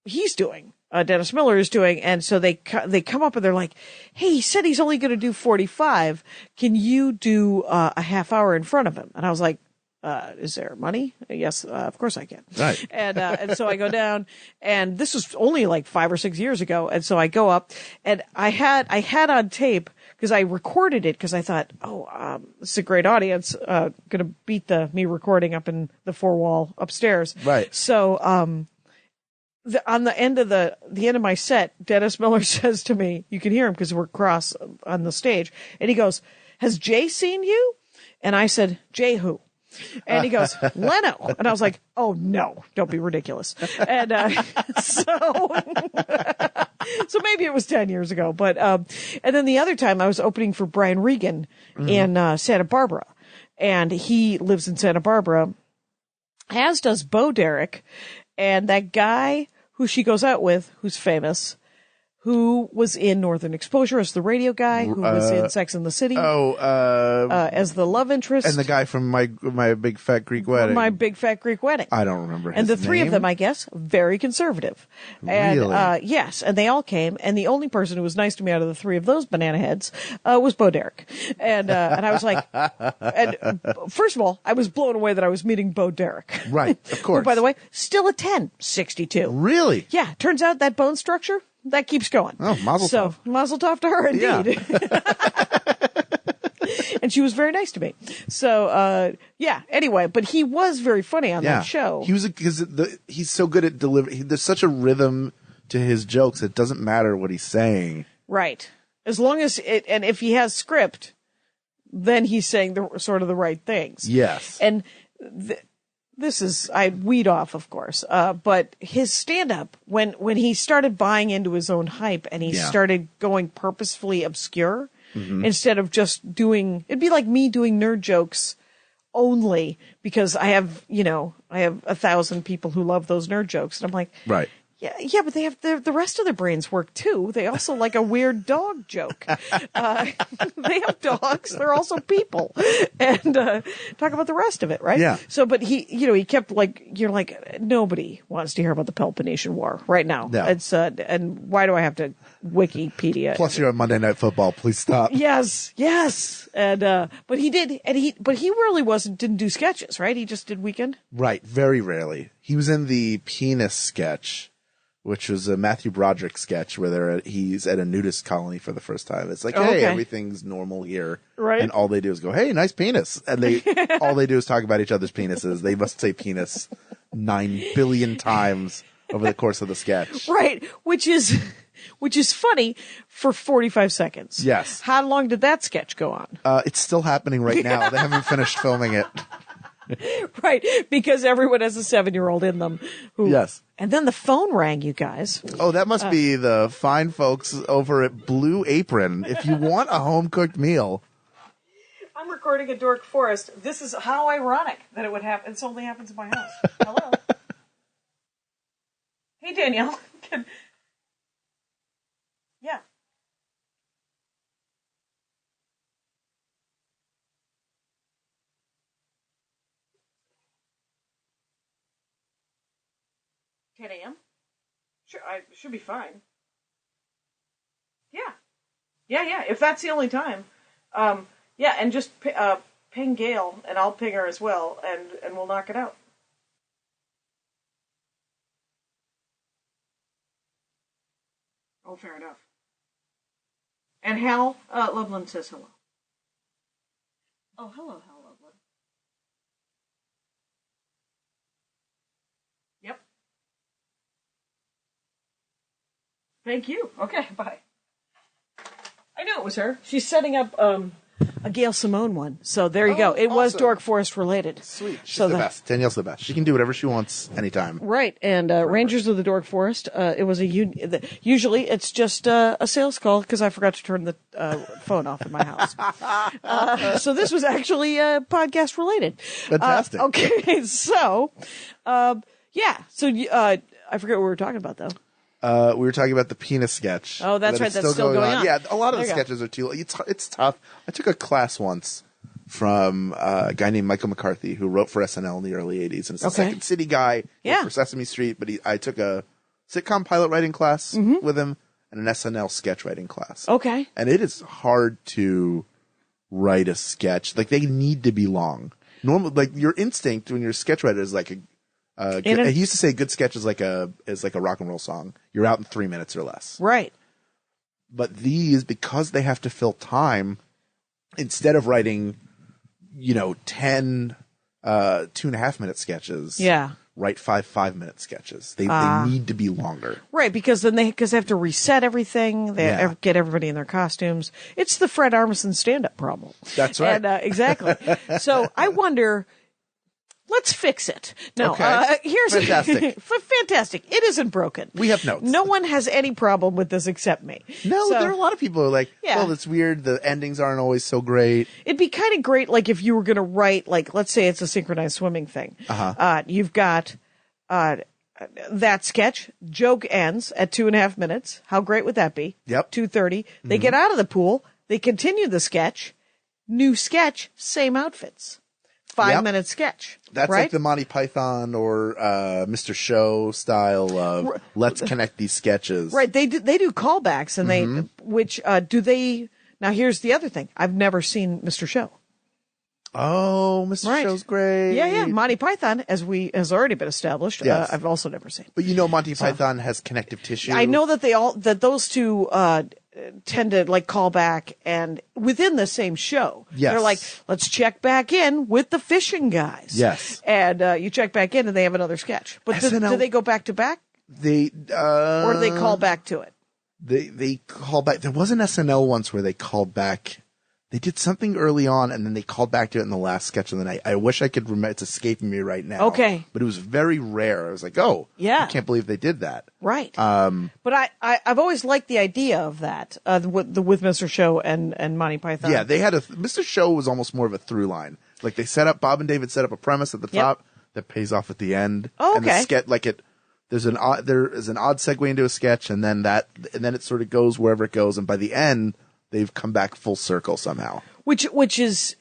he's doing. Dennis Miller is doing, and so they come up and they're like, "Hey, he said he's only going to do 45. Can you do a half hour in front of him?" And I was like, "Is there money?" Yes, of course I can. Right. And so I go down, and this was only like 5 or 6 years ago, and so I go up, and I had on tape because I recorded it because I thought, this is a great audience, gonna beat me recording up in the 4-wall upstairs. Right. So on the end of my set, Dennis Miller says to me, you can hear him because we're cross on the stage, and he goes, "Has Jay seen you?" And I said, "Jay who?" And he goes, "Leno." And I was like, "Oh no, don't be ridiculous." And so maybe it was 10 years ago, but and then the other time I was opening for Brian Regan in Santa Barbara, and he lives in Santa Barbara, as does Bo Derek. And that guy who she goes out with, who's famous, who was in Northern Exposure as the radio guy, who was in Sex and the City. As the love interest. And the guy from my Big Fat Greek Wedding. My Big Fat Greek Wedding. I don't remember his And the name. three of them, I guess, very conservative. And, really? yes, and they all came, and the only person who was nice to me out of the three of those banana heads was Bo Derek. And I was like, and first of all, I was blown away that I was meeting Bo Derek. Right, of course. Who, by the way, still a 10, 62. Really? Yeah, turns out that bone structure, that keeps going. Oh, mazel tov. So, mazel tov to her, indeed. Yeah. And she was very nice to me. So, anyway, but he was very funny on that show. He was, because he's so good at delivering. There's such a rhythm to his jokes. It doesn't matter what he's saying. Right. As long as and if he has script, then he's saying sort of the right things. Yes. And this is, I weed off, of course, but his stand-up, when he started buying into his own hype and he started going purposefully obscure, instead of just it'd be like me doing nerd jokes only because I have 1,000 people who love those nerd jokes. And I'm like, right. Yeah, but they have the rest of their brains work too. They also like a weird dog joke. They have dogs. They're also people. And talk about the rest of it, right? Yeah. So, but he kept you're like, nobody wants to hear about the Peloponnesian War right now. No. It's and why do I have to Wikipedia? Plus, you're on Monday Night Football. Please stop. Yes. And but he did, but he really didn't do sketches, right? He just did Weekend. Right. Very rarely. He was in the penis sketch, which was a Matthew Broderick sketch where he's at a nudist colony for the first time. It's like, hey, everything's normal here. Right. And all they do is go, hey, nice penis. And all they do is talk about each other's penises. They must say penis 9 billion times over the course of the sketch. Right. Which is funny for 45 seconds. Yes. How long did that sketch go on? It's still happening right now. They haven't finished filming it. Right, because everyone has a 7-year-old in them. Yes. And then the phone rang, you guys. Oh, that must be the fine folks over at Blue Apron. If you want a home-cooked meal. I'm recording at Dork Forest. This is how ironic that it would happen. It only happens in my house. Hello. Hey, Danielle. Yeah. a.m.? Sure, I should be fine. Yeah. Yeah, if that's the only time. Yeah, and just ping Gail, and I'll ping her as well, and we'll knock it out. Oh, fair enough. And Hal Lublin says hello. Oh, hello, Hal Lublin. Thank you. Okay, bye. I knew it was her. She's setting up a Gail Simone one. So there you go. It was Dork Forest related. Sweet. She's the best. Danielle's the best. She can do whatever she wants anytime. Right. And Rangers of the Dork Forest, it was usually it's just a sales call because I forgot to turn the phone off in my house. So this was actually podcast related. Fantastic. Okay. So, yeah. So I forget what we were talking about, though. We were talking about the penis sketch. Oh, that's right. That's still going on. Yeah, a lot of the sketches are too. It's tough. I took a class once from a guy named Michael McCarthy who wrote for SNL in the early '80s, and it's a Second City guy. Yeah. For Sesame Street, but I took a sitcom pilot writing class with him and an SNL sketch writing class. Okay. And it is hard to write a sketch. Like they need to be long. Normal, like your instinct when you're a sketch writer is like he used to say a good sketch is like a rock and roll song. You're out in 3 minutes or less. Right. But these, because they have to fill time, instead of writing, 10 2.5-minute sketches. Yeah. Write 5 minute sketches. They need to be longer. Right, because then they have to reset everything. They get everybody in their costumes. It's the Fred Armisen stand-up problem. That's right. And, exactly. So I wonder. Let's fix it. No, okay. Here's fantastic. Fantastic. It isn't broken. We have notes. No one has any problem with this except me. No, so, there are a lot of people who are like, well, it's weird. The endings aren't always so great. It'd be kind of great, like, if you were going to write, like, let's say it's a synchronized swimming thing. You've got that sketch. Joke ends at 2.5 minutes. How great would that be? Yep. 2:30. They get out of the pool. They continue the sketch. New sketch. Same outfits. 5-minute sketch. That's right? like the Monty Python or Mr. Show style of let's connect these sketches. Right. They do callbacks, and now here's the other thing. I've never seen Mr. Show. Oh, Mr. Show's great. Yeah. Monty Python, has already been established. Yes. I've also never seen. But Monty Python has connective tissue. I know that those two tend to like call back and within the same show. Yes. They're like, let's check back in with the fishing guys. Yes. And you check back in and they have another sketch. But do they go back to back? Or do they call back to it? They call back. There was an SNL once where they called back. They did something early on, and then they called back to it in the last sketch of the night. I wish I could remember. It's escaping me right now. Okay. But it was very rare. I was like, oh, yeah. I can't believe they did that. Right. But I've always liked the idea of that, with Mr. Show and Monty Python. Yeah, they had Mr. Show was almost more of a through line. Like Bob and David set up a premise at the top that pays off at the end. Oh, okay. And the sketch, there is an odd segue into a sketch, and then it sort of goes wherever it goes, and by the end, they've come back full circle somehow. Which is,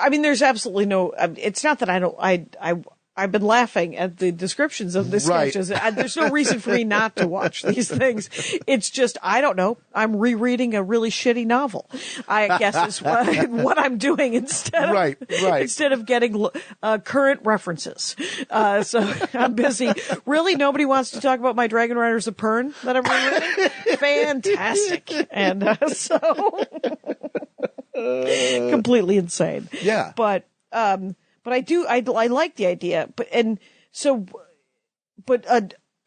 I mean, there's absolutely no, it's not that I've been laughing at the descriptions of the sketches. There's no reason for me not to watch these things. It's just, I don't know. I'm rereading a really shitty novel, I guess is what I'm doing instead of getting current references. So I'm busy. Really, nobody wants to talk about my Dragon Riders of Pern that I'm rereading? Fantastic. And so completely insane. Yeah. But I like the idea,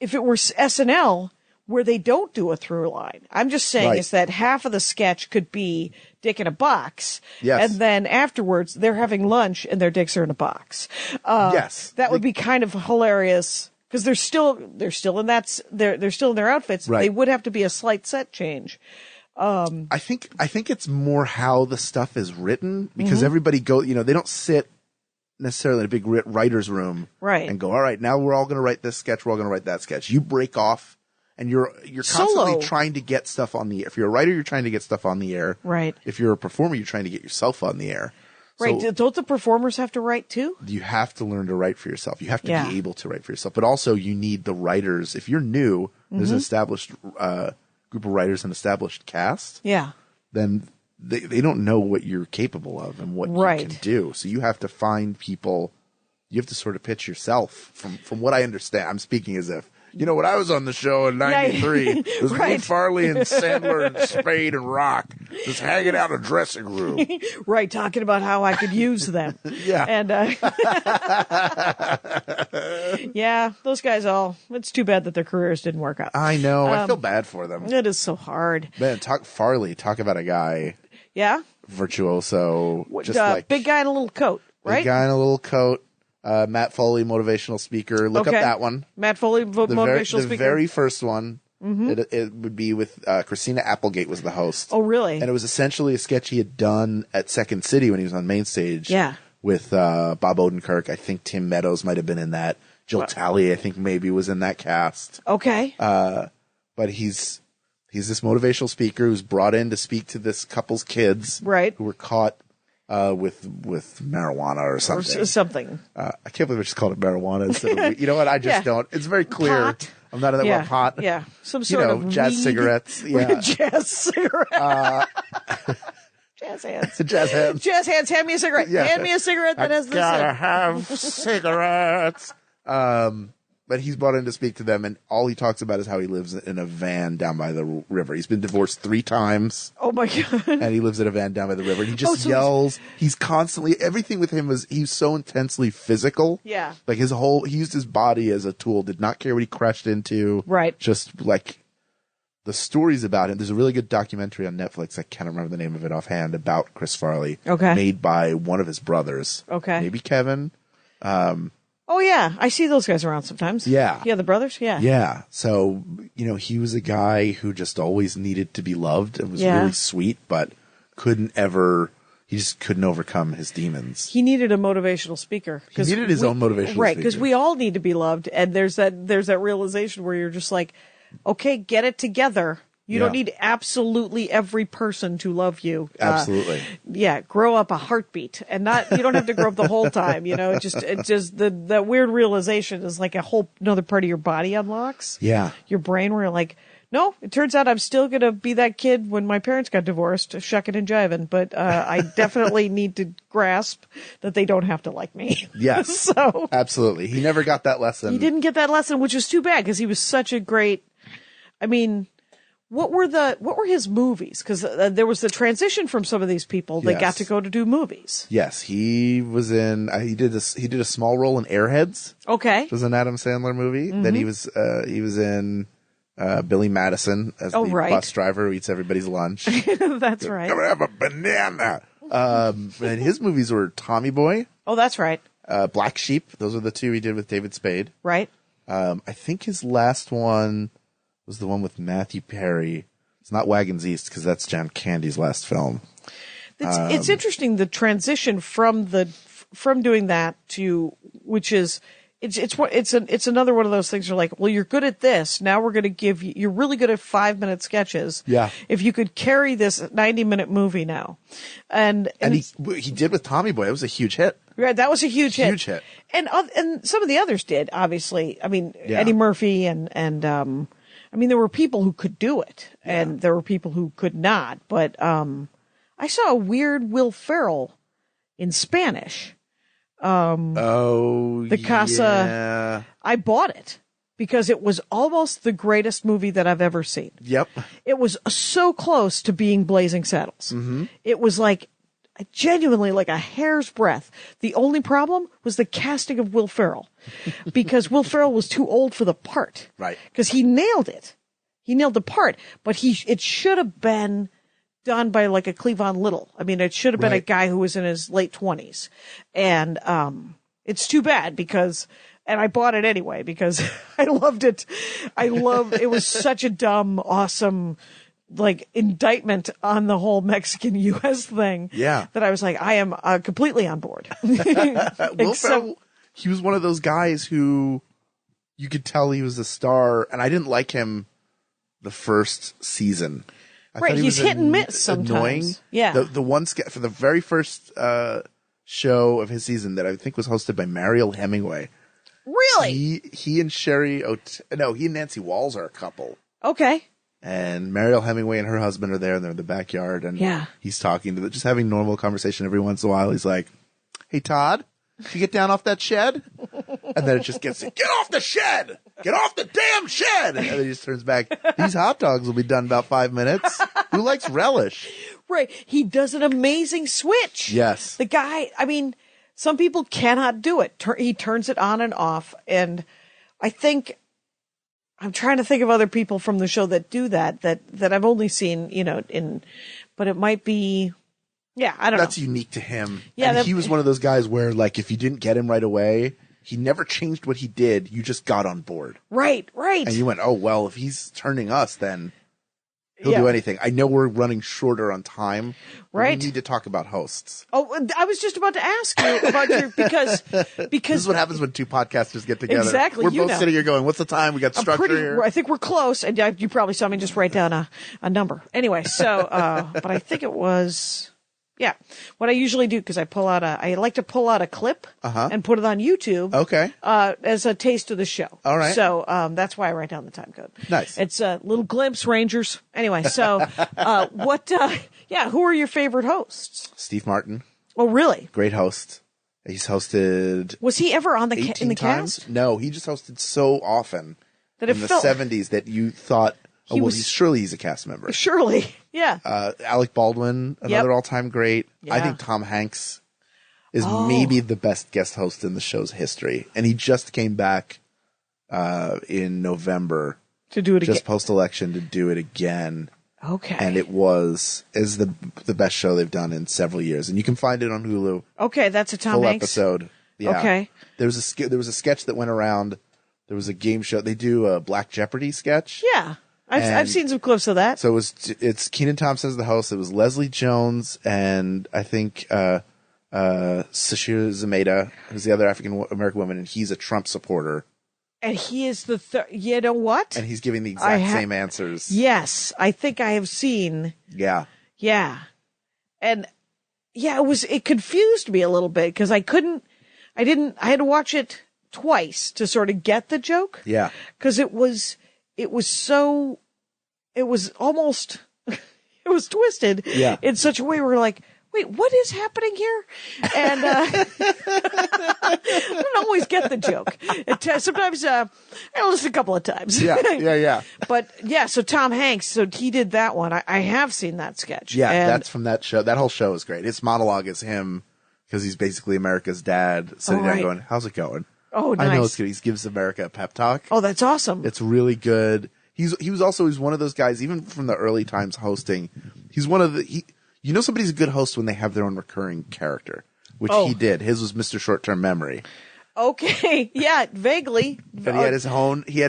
if it were SNL where they don't do a through line, I'm just saying is that half of the sketch could be dick in a box. Yes. And then afterwards they're having lunch and their dicks are in a box. Yes. That would be kind of hilarious because they're still in they're still in their outfits. Right. They would have to be a slight set change. I think it's more how the stuff is written because everybody they don't sit necessarily in a big writer's room and go, all right, now we're all going to write this sketch. We're all going to write that sketch. You break off and you're constantly trying to get stuff on the air. If you're a writer, you're trying to get stuff on the air. Right. If you're a performer, you're trying to get yourself on the air. Right. So, don't the performers have to write too? You have to learn to write for yourself. You have to be able to write for yourself, but also you need the writers. If you're new, there's an established, group of writers, an established cast. Yeah. Then they don't know what you're capable of and what you can do. So you have to find people. You have to sort of pitch yourself. From what I understand, I'm speaking as if when I was on the show in '93, it was me, Farley, and Sandler, and Spade, and Rock just hanging out in a dressing room. Right, talking about how I could use them. Yeah. And Yeah, those guys it's too bad that their careers didn't work out. I know. I feel bad for them. It is so hard. Man, talk about a guy. Yeah? Virtuoso. Just big guy in a little coat, right? Big guy in a little coat. Matt Foley, motivational speaker. Look up that one. Matt Foley, motivational speaker. The very first one. Mm-hmm. It would be with Christina Applegate was the host. Oh, really? And it was essentially a sketch he had done at Second City when he was on main stage. Yeah. With Bob Odenkirk. I think Tim Meadows might have been in that. Jill Talley, I think maybe was in that cast. Okay. But he's this motivational speaker who's brought in to speak to this couple's kids. Right. Who were caught with marijuana or something. Or something. I can't believe I just called it marijuana instead of you know what? I just don't. It's very clear. Pot. I'm not in that one. Pot. Yeah. Some sort of jazz weed. cigarettes. Yeah. Jazz cigarettes. Jazz hands. Jazz hands. Jazz hands. Hand me a cigarette. Yeah. Hand me a cigarette that has this. Gotta have cigarettes. But he's brought in to speak to them, and all he talks about is how he lives in a van down by the river. He's been divorced 3 times. Oh my God. And he lives in a van down by the river. And he just yells. He's constantly, everything with him he's so intensely physical. Yeah. Like he used his body as a tool, did not care what he crashed into. Right. Just like the stories about him. There's a really good documentary on Netflix. I can't remember the name of it offhand about Chris Farley. Okay. Made by one of his brothers. Okay. Maybe Kevin. Oh, yeah. I see those guys around sometimes. Yeah. Yeah, the brothers? Yeah. Yeah. So, he was a guy who just always needed to be loved. It was really sweet, but he just couldn't overcome his demons. He needed a motivational speaker. He needed his own motivational speaker. Right, because we all need to be loved. And there's that realization where you're just like, okay, get it together. You don't need absolutely every person to love you. Absolutely. Grow up a heartbeat, and you don't have to grow up the whole time. It just that weird realization is like a whole another part of your body unlocks. Yeah. Your brain where you're like, no, it turns out I'm still going to be that kid when my parents got divorced, shucking and jiving, but I definitely need to grasp that they don't have to like me. Yes. So absolutely. He never got that lesson. He didn't get that lesson, which was too bad because he was such a great, what were his movies? Because there was the transition from some of these people. They got to go to do movies. Yes, he was in. He did a small role in Airheads. Okay, which was an Adam Sandler movie. Mm-hmm. Then he was in Billy Madison as the bus driver who eats everybody's lunch. That's right. I'm gonna have a banana. And his movies were Tommy Boy. Oh, that's right. Black Sheep. Those are the 2 he did with David Spade. Right. I think his last one was the one with Matthew Perry. It's not Wagons East because that's John Candy's last film. It's interesting the transition from doing that to which is it's another one of those things. You're like, well, you're good at this. Now we're going to give you. You're really good at 5-minute sketches. Yeah. If you could carry this 90-minute movie now, and he did with Tommy Boy. It was a huge hit. Right, that was a huge hit. Huge hit. And some of the others did, obviously. Eddie Murphy and there were people who could do it, and there were people who could not. But I saw a weird Will Ferrell in Spanish. The Casa. Yeah. I bought it because it was almost the greatest movie that I've ever seen. Yep. It was so close to being Blazing Saddles. Mm-hmm. It was like genuinely like a hair's breadth. The only problem was the casting of Will Ferrell because Will Ferrell was too old for the part. Right. Because he nailed it. He nailed the part, but it should have been done by like a Cleavon Little. It should have been a guy who was in his late 20s. And it's too bad and I bought it anyway because I loved it. It was such a dumb, awesome like indictment on the whole Mexican U.S. thing. Yeah. That I was like, I am completely on board. Will Ferrell, he was one of those guys who you could tell he was a star, and I didn't like him the first season. Right, he's hit and miss sometimes. Annoying. Yeah. The one for the very first show of his season that I think was hosted by Mariel Hemingway. Really? He and he and Nancy Walls are a couple. Okay. And Mariel Hemingway and her husband are there, and they're in the backyard, and he's talking to them, just having normal conversation every once in a while. He's like, "Hey, Todd, did you get down off that shed?" And then it just gets, "Get off the shed! Get off the damn shed!" And then he just turns back. These hot dogs will be done in about 5 minutes. Who likes relish? Right. He does an amazing switch. Yes. The guy, Some people cannot do it. He turns it on and off. And I think I'm trying to think of other people from the show that do that I've only seen, but it might be, I don't know. That's unique to him. Yeah. And he was one of those guys where, like, if you didn't get him right away, he never changed what he did. You just got on board. Right. And you went, oh, well, if he's turning us, then he'll do anything. I know we're running shorter on time. Right. We need to talk about hosts. Oh, I was just about to ask you about because This is what happens when two podcasters get together. Exactly. We're both sitting here going, what's the time? We got structure here. I think we're close. And you probably saw me just write down a number. Anyway, so, but I think it was, what I usually do, because I like to pull out a clip and put it on YouTube. Okay. As a taste of the show. All right. So, that's why I write down the time code. Nice. It's a little glimpse, Rangers. Anyway, so, who are your favorite hosts? Steve Martin. Oh, really? Great host. He's hosted. Was he ever on in the times? cast? No, he just hosted so often that in the 70s that you thought, surely he's a cast member. Surely. Yeah. Alec Baldwin, another all-time great. Yeah. I think Tom Hanks is maybe the best guest host in the show's history. And he just came back in November to do it again. Just post-election to do it again. Okay. And it is the best show they've done in several years. And you can find it on Hulu. Okay, that's a Tom full Hanks episode. Yeah. Okay. There was a sketch that went around. There was a game show. They do a Black Jeopardy sketch. Yeah. I've seen some clips of that. So it's Kenan Thompson as the host. It was Leslie Jones and I think Sashira Zameda, who's the other African American woman, and he's a Trump supporter. And he is the you know what? And he's giving the exact same answers. Yes, I think I have seen. Yeah. Yeah. And it confused me a little bit because I had to watch it twice to sort of get the joke. Yeah. Because it was almost, it was twisted in such a way where we're like, wait, what is happening here? And I don't always get the joke. Sometimes I listen a couple of times. Yeah. But so Tom Hanks, so he did that one. I have seen that sketch. Yeah, that's from that show. That whole show is great. His monologue is him because he's basically America's dad sitting down going, how's it going? Oh, nice. I know it's good. He gives America a pep talk. Oh, that's awesome. It's really good. He's one of those guys, even from the early times hosting. He's one of the, somebody's a good host when they have their own recurring character, which he did. His was Mr. Short-Term Memory. Okay. Yeah, vaguely. But he had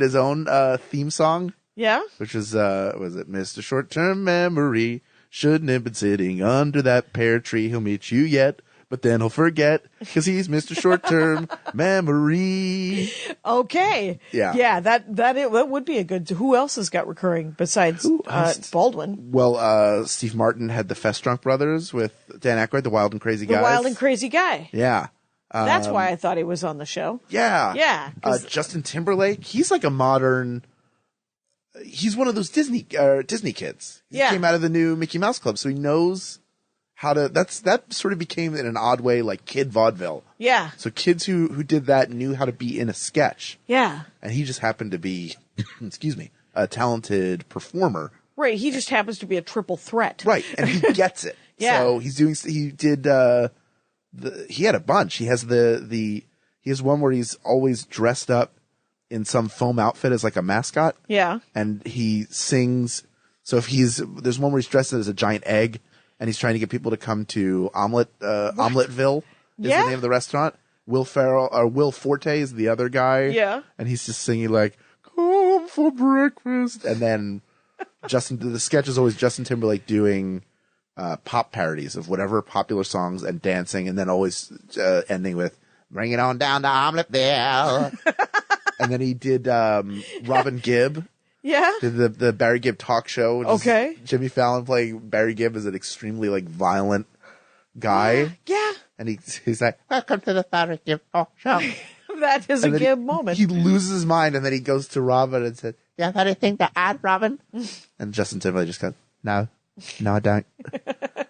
his own theme song. Yeah. Which was it Mr. Short-Term Memory? Shouldn't have been sitting under that pear tree. He'll meet you yet, but then he'll forget because he's Mr. Short-Term Memory. Okay. Yeah. Yeah, that would be a good. Who else has got recurring besides Baldwin? Well, Steve Martin had the Festrunk Brothers with Dan Aykroyd, the Wild and Crazy Guys. The Wild and Crazy Guy. Yeah. That's why I thought he was on the show. Yeah. Yeah. Justin Timberlake, he's like a modern. He's one of those Disney kids. He came out of the new Mickey Mouse Club, so he knows how to. That sort of became in an odd way like kid vaudeville. Yeah. So kids who did that knew how to be in a sketch. Yeah. And he just happened to be, a talented performer. Right. He just happens to be a triple threat. Right. And he gets it. Yeah. So he had a bunch. He has he has one where he's always dressed up in some foam outfit as like a mascot. Yeah. And he sings. So there's one where he's dressed as a giant egg and he's trying to get people to come to Omeleteville is the name of the restaurant. Will Forte is the other guy. Yeah. And he's just singing like, come for breakfast. And then the sketch is always Justin Timberlake doing pop parodies of whatever popular songs and dancing, and then always ending with "Bring it on down to Omeleteville." And then he did Robin Gibb. Yeah. Did the Barry Gibb talk show. Okay. Jimmy Fallon playing Barry Gibb as an extremely like violent guy. Yeah. And he's like, "Welcome to the Barry Gibb talk show." That is a Gibb moment. He loses his mind, and then he goes to Robin and says, "You have anything to add, Robin?" And Justin Timberlake just goes, "No, I don't."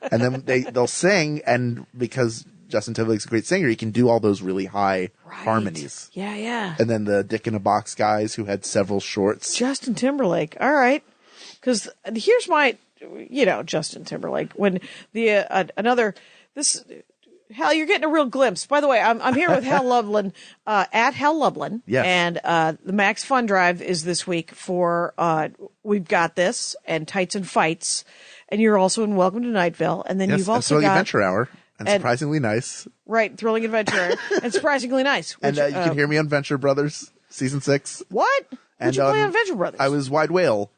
And then they'll sing, and because Justin Timberlake's a great singer, he can do all those really high harmonies. Yeah, yeah. And then the Dick in a Box guys who had several shorts. Justin Timberlake. All right. Because here's my, Justin Timberlake. When Hal, you're getting a real glimpse. By the way, I'm here with Hal Lublin, at Hal Lublin. Yes. And, the Max Fun Drive is this week for, We've Got This and Tights and Fights. And you're also in Welcome to Nightville. And then you've also got Adventure Hour. And Surprisingly Nice. Right. Thrilling Adventure Hour. And Surprisingly Nice. Which, and you can hear me on Venture Brothers, season 6. What? What'd you play on Venture Brothers? I was Wide Whale.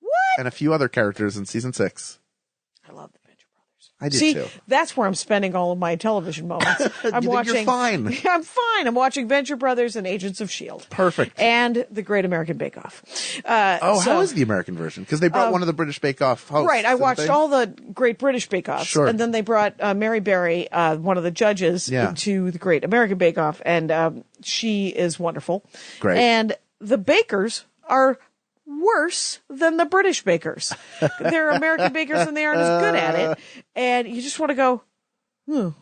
What? And a few other characters in season 6. I love the Venture Brothers. I did See, too. That's where I'm spending all of my television moments. I'm watching. You're fine. I'm fine. I'm watching Venture Brothers and Agents of S.H.I.E.L.D. Perfect. And the Great American Bake Off. How is the American version? Because they brought one of the British Bake Off hosts. Right. I watched all the Great British Bake Offs. Sure. And then they brought Mary Berry, one of the judges, to the Great American Bake Off. And she is wonderful. Great. And the bakers are worse than the British bakers. They're American bakers and they aren't as good at it. And you just want to go,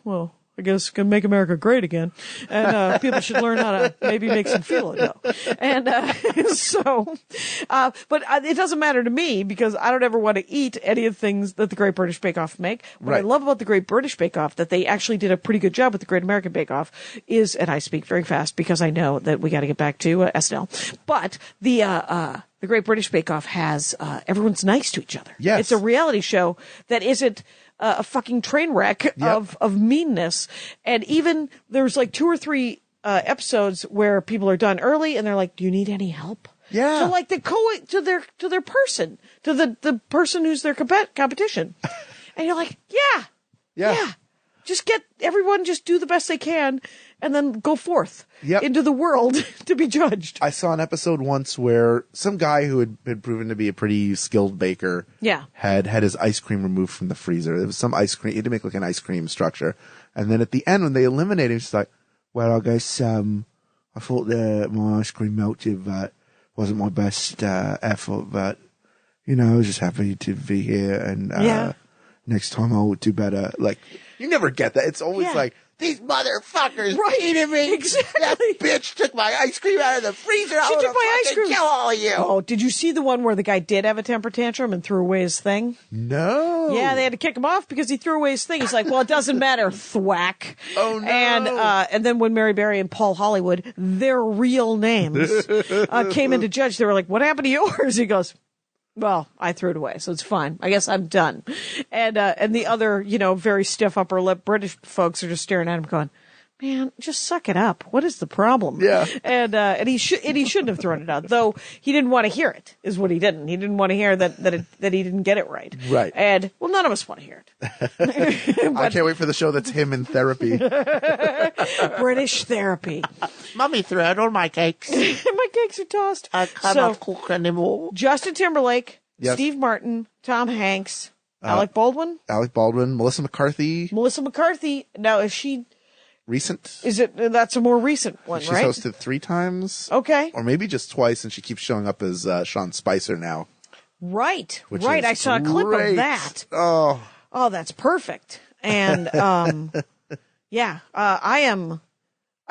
well, I guess can make America great again. And people should learn how to maybe make some phyllo dough. And but it doesn't matter to me because I don't ever want to eat any of the things that the Great British Bake Off make. What I love about the Great British Bake Off, that they actually did a pretty good job with the Great American Bake Off, is, and I speak very fast because I know that we got to get back to SNL, but the Great British Bake Off has everyone's nice to each other. Yes. It's a reality show that isn't a fucking train wreck of meanness. And even there's like 2 or 3 episodes where people are done early and they're like, do you need any help? Yeah. So like to their person, to the person who's their competition. And you're like, yeah. Just just do the best they can and then go forth into the world to be judged. I saw an episode once where some guy who had been proven to be a pretty skilled baker had his ice cream removed from the freezer. There was some ice cream. He had to make like an ice cream structure. And then at the end, when they eliminated him, she's like, well, I guess I thought my ice cream melted, but wasn't my best effort. But, I was just happy to be here. And next time I'll do better. Like, you never get that. It's always like, these motherfuckers cheated me. Exactly. That bitch took my ice cream out of the freezer. She took my ice cream. Kill all of you. Oh, did you see the one where the guy did have a temper tantrum and threw away his thing? No. Yeah, they had to kick him off because he threw away his thing. He's like, well, it doesn't matter, thwack. Oh, no. And then when Mary Berry and Paul Hollywood, their real names, came in to judge, they were like, what happened to yours? He goes, well, I threw it away, so it's fine. I guess I'm done. And the other, very stiff upper lip British folks are just staring at him going, man, just suck it up. What is the problem? Yeah. And he shouldn't have thrown it out, though he didn't want to hear it, is what he didn't. He didn't want to hear that he didn't get it right. Right. And, well, none of us want to hear it. I can't wait for the show that's him in therapy. British therapy. Mommy threw out all my cakes. My cakes are tossed. I cannot cook anymore. Justin Timberlake, Yes. Steve Martin, Tom Hanks, Alec Baldwin, Melissa McCarthy. Melissa McCarthy. Now, is she... Recent. That's a more recent one, She's right? hosted 3 times. Okay. Or maybe just twice, and she keeps showing up as Sean Spicer now. Right. Which right. is I saw a clip great. of that. Oh, that's perfect. And, I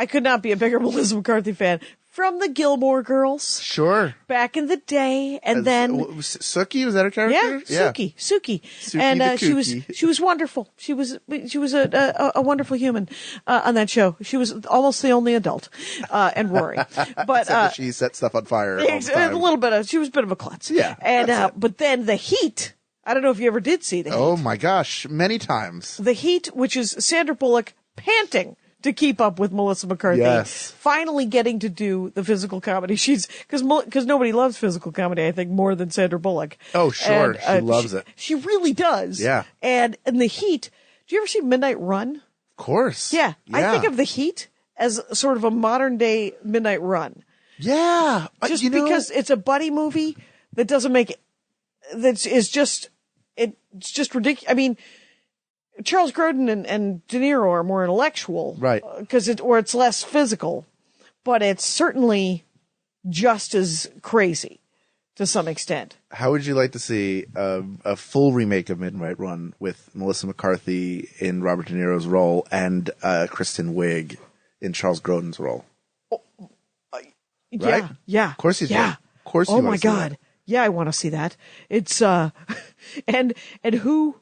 could not be a bigger Melissa McCarthy fan. From the Gilmore Girls. sure. Back in the day. And then... Suki, was that her character? Suki. Suki And the she Kooky. was wonderful. She was a wonderful human on that show. She was almost the only adult, and Rory. But Except that she set stuff on fire all the time. a little bit she was a bit of a klutz. Yeah, And but then the Heat. I don't know if you ever did see the Heat. Oh my gosh, many times. The Heat, which is Sandra Bullock panting to keep up with Melissa McCarthy. Yes. Finally getting to do the physical comedy. Because nobody loves physical comedy, I think, more than Sandra Bullock. Oh, sure. And, She loves it. She really does. Yeah. And in The Heat, do you ever see Midnight Run? Of course. Yeah. I think of The Heat as sort of a modern day Midnight Run. Yeah. Just because it's a buddy movie that doesn't make it's just ridiculous. I mean, Charles Grodin and De Niro are more intellectual. Right. Or it's less physical, but it's certainly just as crazy to some extent. How would you like to see a full remake of Midnight Run with Melissa McCarthy in Robert De Niro's role and Kristen Wiig in Charles Grodin's role? Yeah. Of course you do. Yeah. Of course you Oh wanna my see God. that. Yeah, I want to see that. It's and who's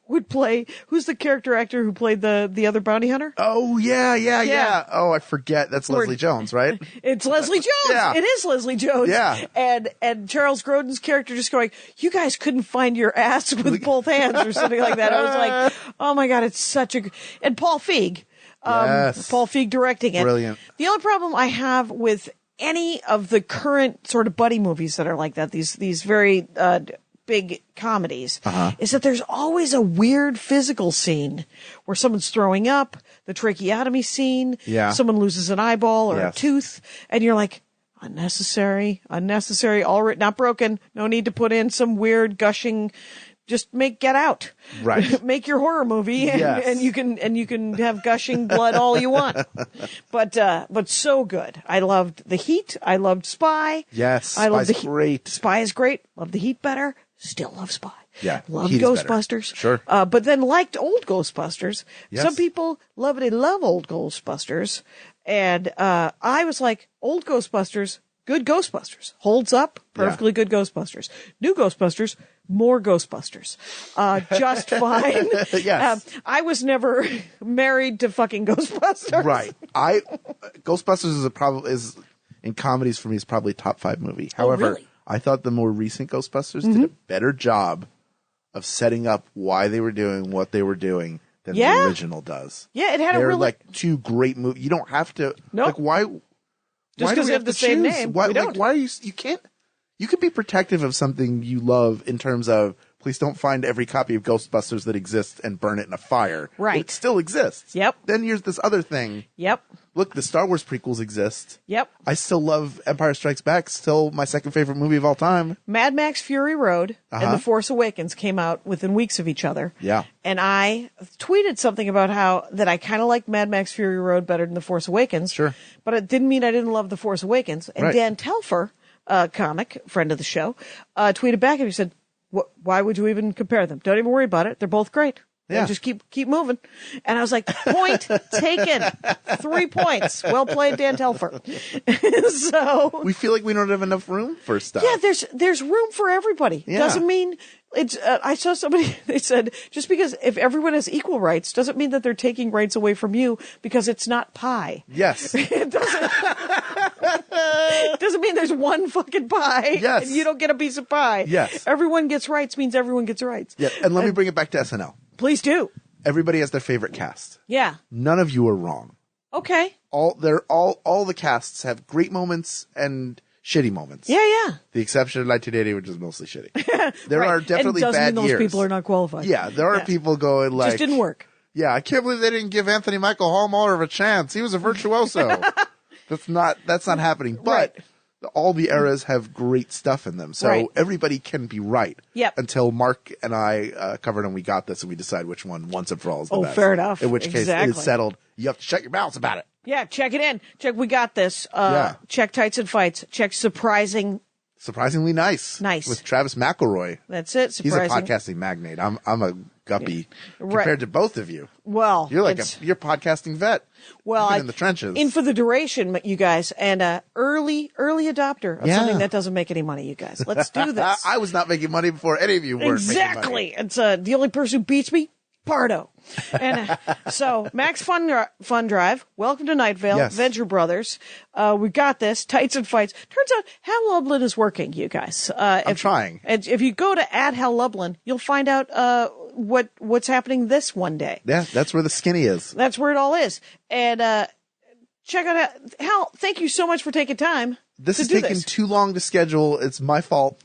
the character actor who played the other bounty hunter? Oh yeah. Oh, I forget. That's Leslie Jones, right? It's Leslie Jones. Yeah. It is Leslie Jones. Yeah. And Charles Grodin's character just going, "You guys couldn't find your ass with both hands," or something like that. I was like, "Oh my God, it's such a." And Paul Feig. Paul Feig directing it. Brilliant. The only problem I have with any of the current sort of buddy movies that are like that, these very big comedies, is that there's always a weird physical scene where someone's throwing up, the tracheotomy scene, someone loses an eyeball or a tooth, and you're like, unnecessary, already not broken, no need to put in some weird gushing. Just get out. Right. Make your horror movie and you can have gushing blood all you want. But so good. I loved The Heat. I loved Spy. Yes. I loved great. Spy is great. Love The Heat better. Still love Spy. Yeah. Loved Ghostbusters. Sure. But then liked old Ghostbusters. Yes. Some people love old Ghostbusters. And I was like, old Ghostbusters, good Ghostbusters. Holds up. Perfectly good Ghostbusters. New Ghostbusters, more Ghostbusters. Just fine. Yes. I was never married to fucking Ghostbusters. Right. Ghostbusters is in comedies for me is probably top 5 movie. However, really? I thought the more recent Ghostbusters did a better job of setting up why they were doing what they were doing than the original does. Yeah, it had They're a really like 2 great movies. You don't have to. No. Like why? Just because they have the same name. Why, we don't. why are you can't. You could be protective of something you love in terms of, please don't find every copy of Ghostbusters that exists and burn it in a fire. Right. It still exists. Yep. Then here's this other thing. Yep. Look, the Star Wars prequels exist. Yep. I still love Empire Strikes Back. Still my second favorite movie of all time. Mad Max Fury Road and The Force Awakens came out within weeks of each other. Yeah. And I tweeted something about that I kind of liked Mad Max Fury Road better than The Force Awakens. Sure. But it didn't mean I didn't love The Force Awakens. And Right. Dan Telfer, comic, friend of the show, tweeted back and he said, why would you even compare them? Don't even worry about it. They're both great. Yeah. Just keep moving. And I was like, point taken. 3 points. Well played, Dan Telfer. So We feel like we don't have enough room for stuff. yeah, there's room for everybody. Yeah. Doesn't mean it's. I saw somebody. They said just because if everyone has equal rights doesn't mean that they're taking rights away from you because it's not pie. Yes. It doesn't. It doesn't mean there's one fucking pie. Yes. And you don't get a piece of pie. Yes. Everyone gets rights means everyone gets rights. Yeah. And let me bring it back to SNL. Please do. Everybody has their favorite cast. Yeah. None of you are wrong. Okay. All the casts have great moments and shitty moments. Yeah. The exception of 1980, which is mostly shitty. There Right. are definitely and doesn't bad mean those years. people are not qualified. Yeah, there are people going like, Just didn't work. yeah, I can't believe they didn't give Anthony Michael Hall more of a chance. He was a virtuoso. That's not happening. But all the eras have great stuff in them. So everybody can be right. Yep. Until Mark and I covered and we got this and we decide which one once and for all is the best. Fair enough. In which case Exactly. it's settled. You have to shut your mouths about it. Yeah, check it in. Check, we got this. Yeah. Check Tights and Fights. Check Surprisingly nice. Nice. With Travis McElroy. That's it. He's a Surprising. podcasting magnate. I'm a guppy Right. compared to both of you. Well, You're like it's- you're podcasting vet. well, You've been in the trenches. in for the duration, you guys, and early adopter of Yeah. something that doesn't make any money, you guys. Let's do this. I was not making money before any of you were. Exactly. It's the only person who beats me, Pardo. And so Max Fun Drive, welcome to Night Vale, Yes. Venture Brothers. We got this, Tights and Fights. Turns out Hal Lublin is working, you guys. I'm trying. And if you go to @Hal Lublin, you'll find out what's happening this one day. Yeah, that's where the skinny is. That's where it all is. And check out Hal. Thank you so much for taking time. This to is do taking this. too long to schedule. It's my fault,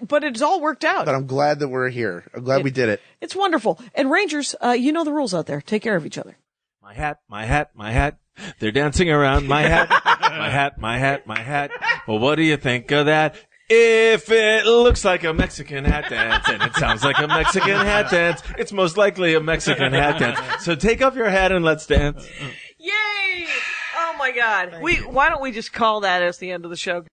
But it's all worked out. but I'm glad that we're here. I'm glad we did it. It's wonderful. And Rangers, you know the rules out there. Take care of each other. My hat, my hat, my hat. They're dancing around my hat. My hat, my hat, my hat. Well, what do you think of that? If it looks like a Mexican hat dance and it sounds like a Mexican hat dance, it's most likely a Mexican hat dance. So take off your hat and let's dance. Yay! Oh my God. Why don't we just call that as the end of the show?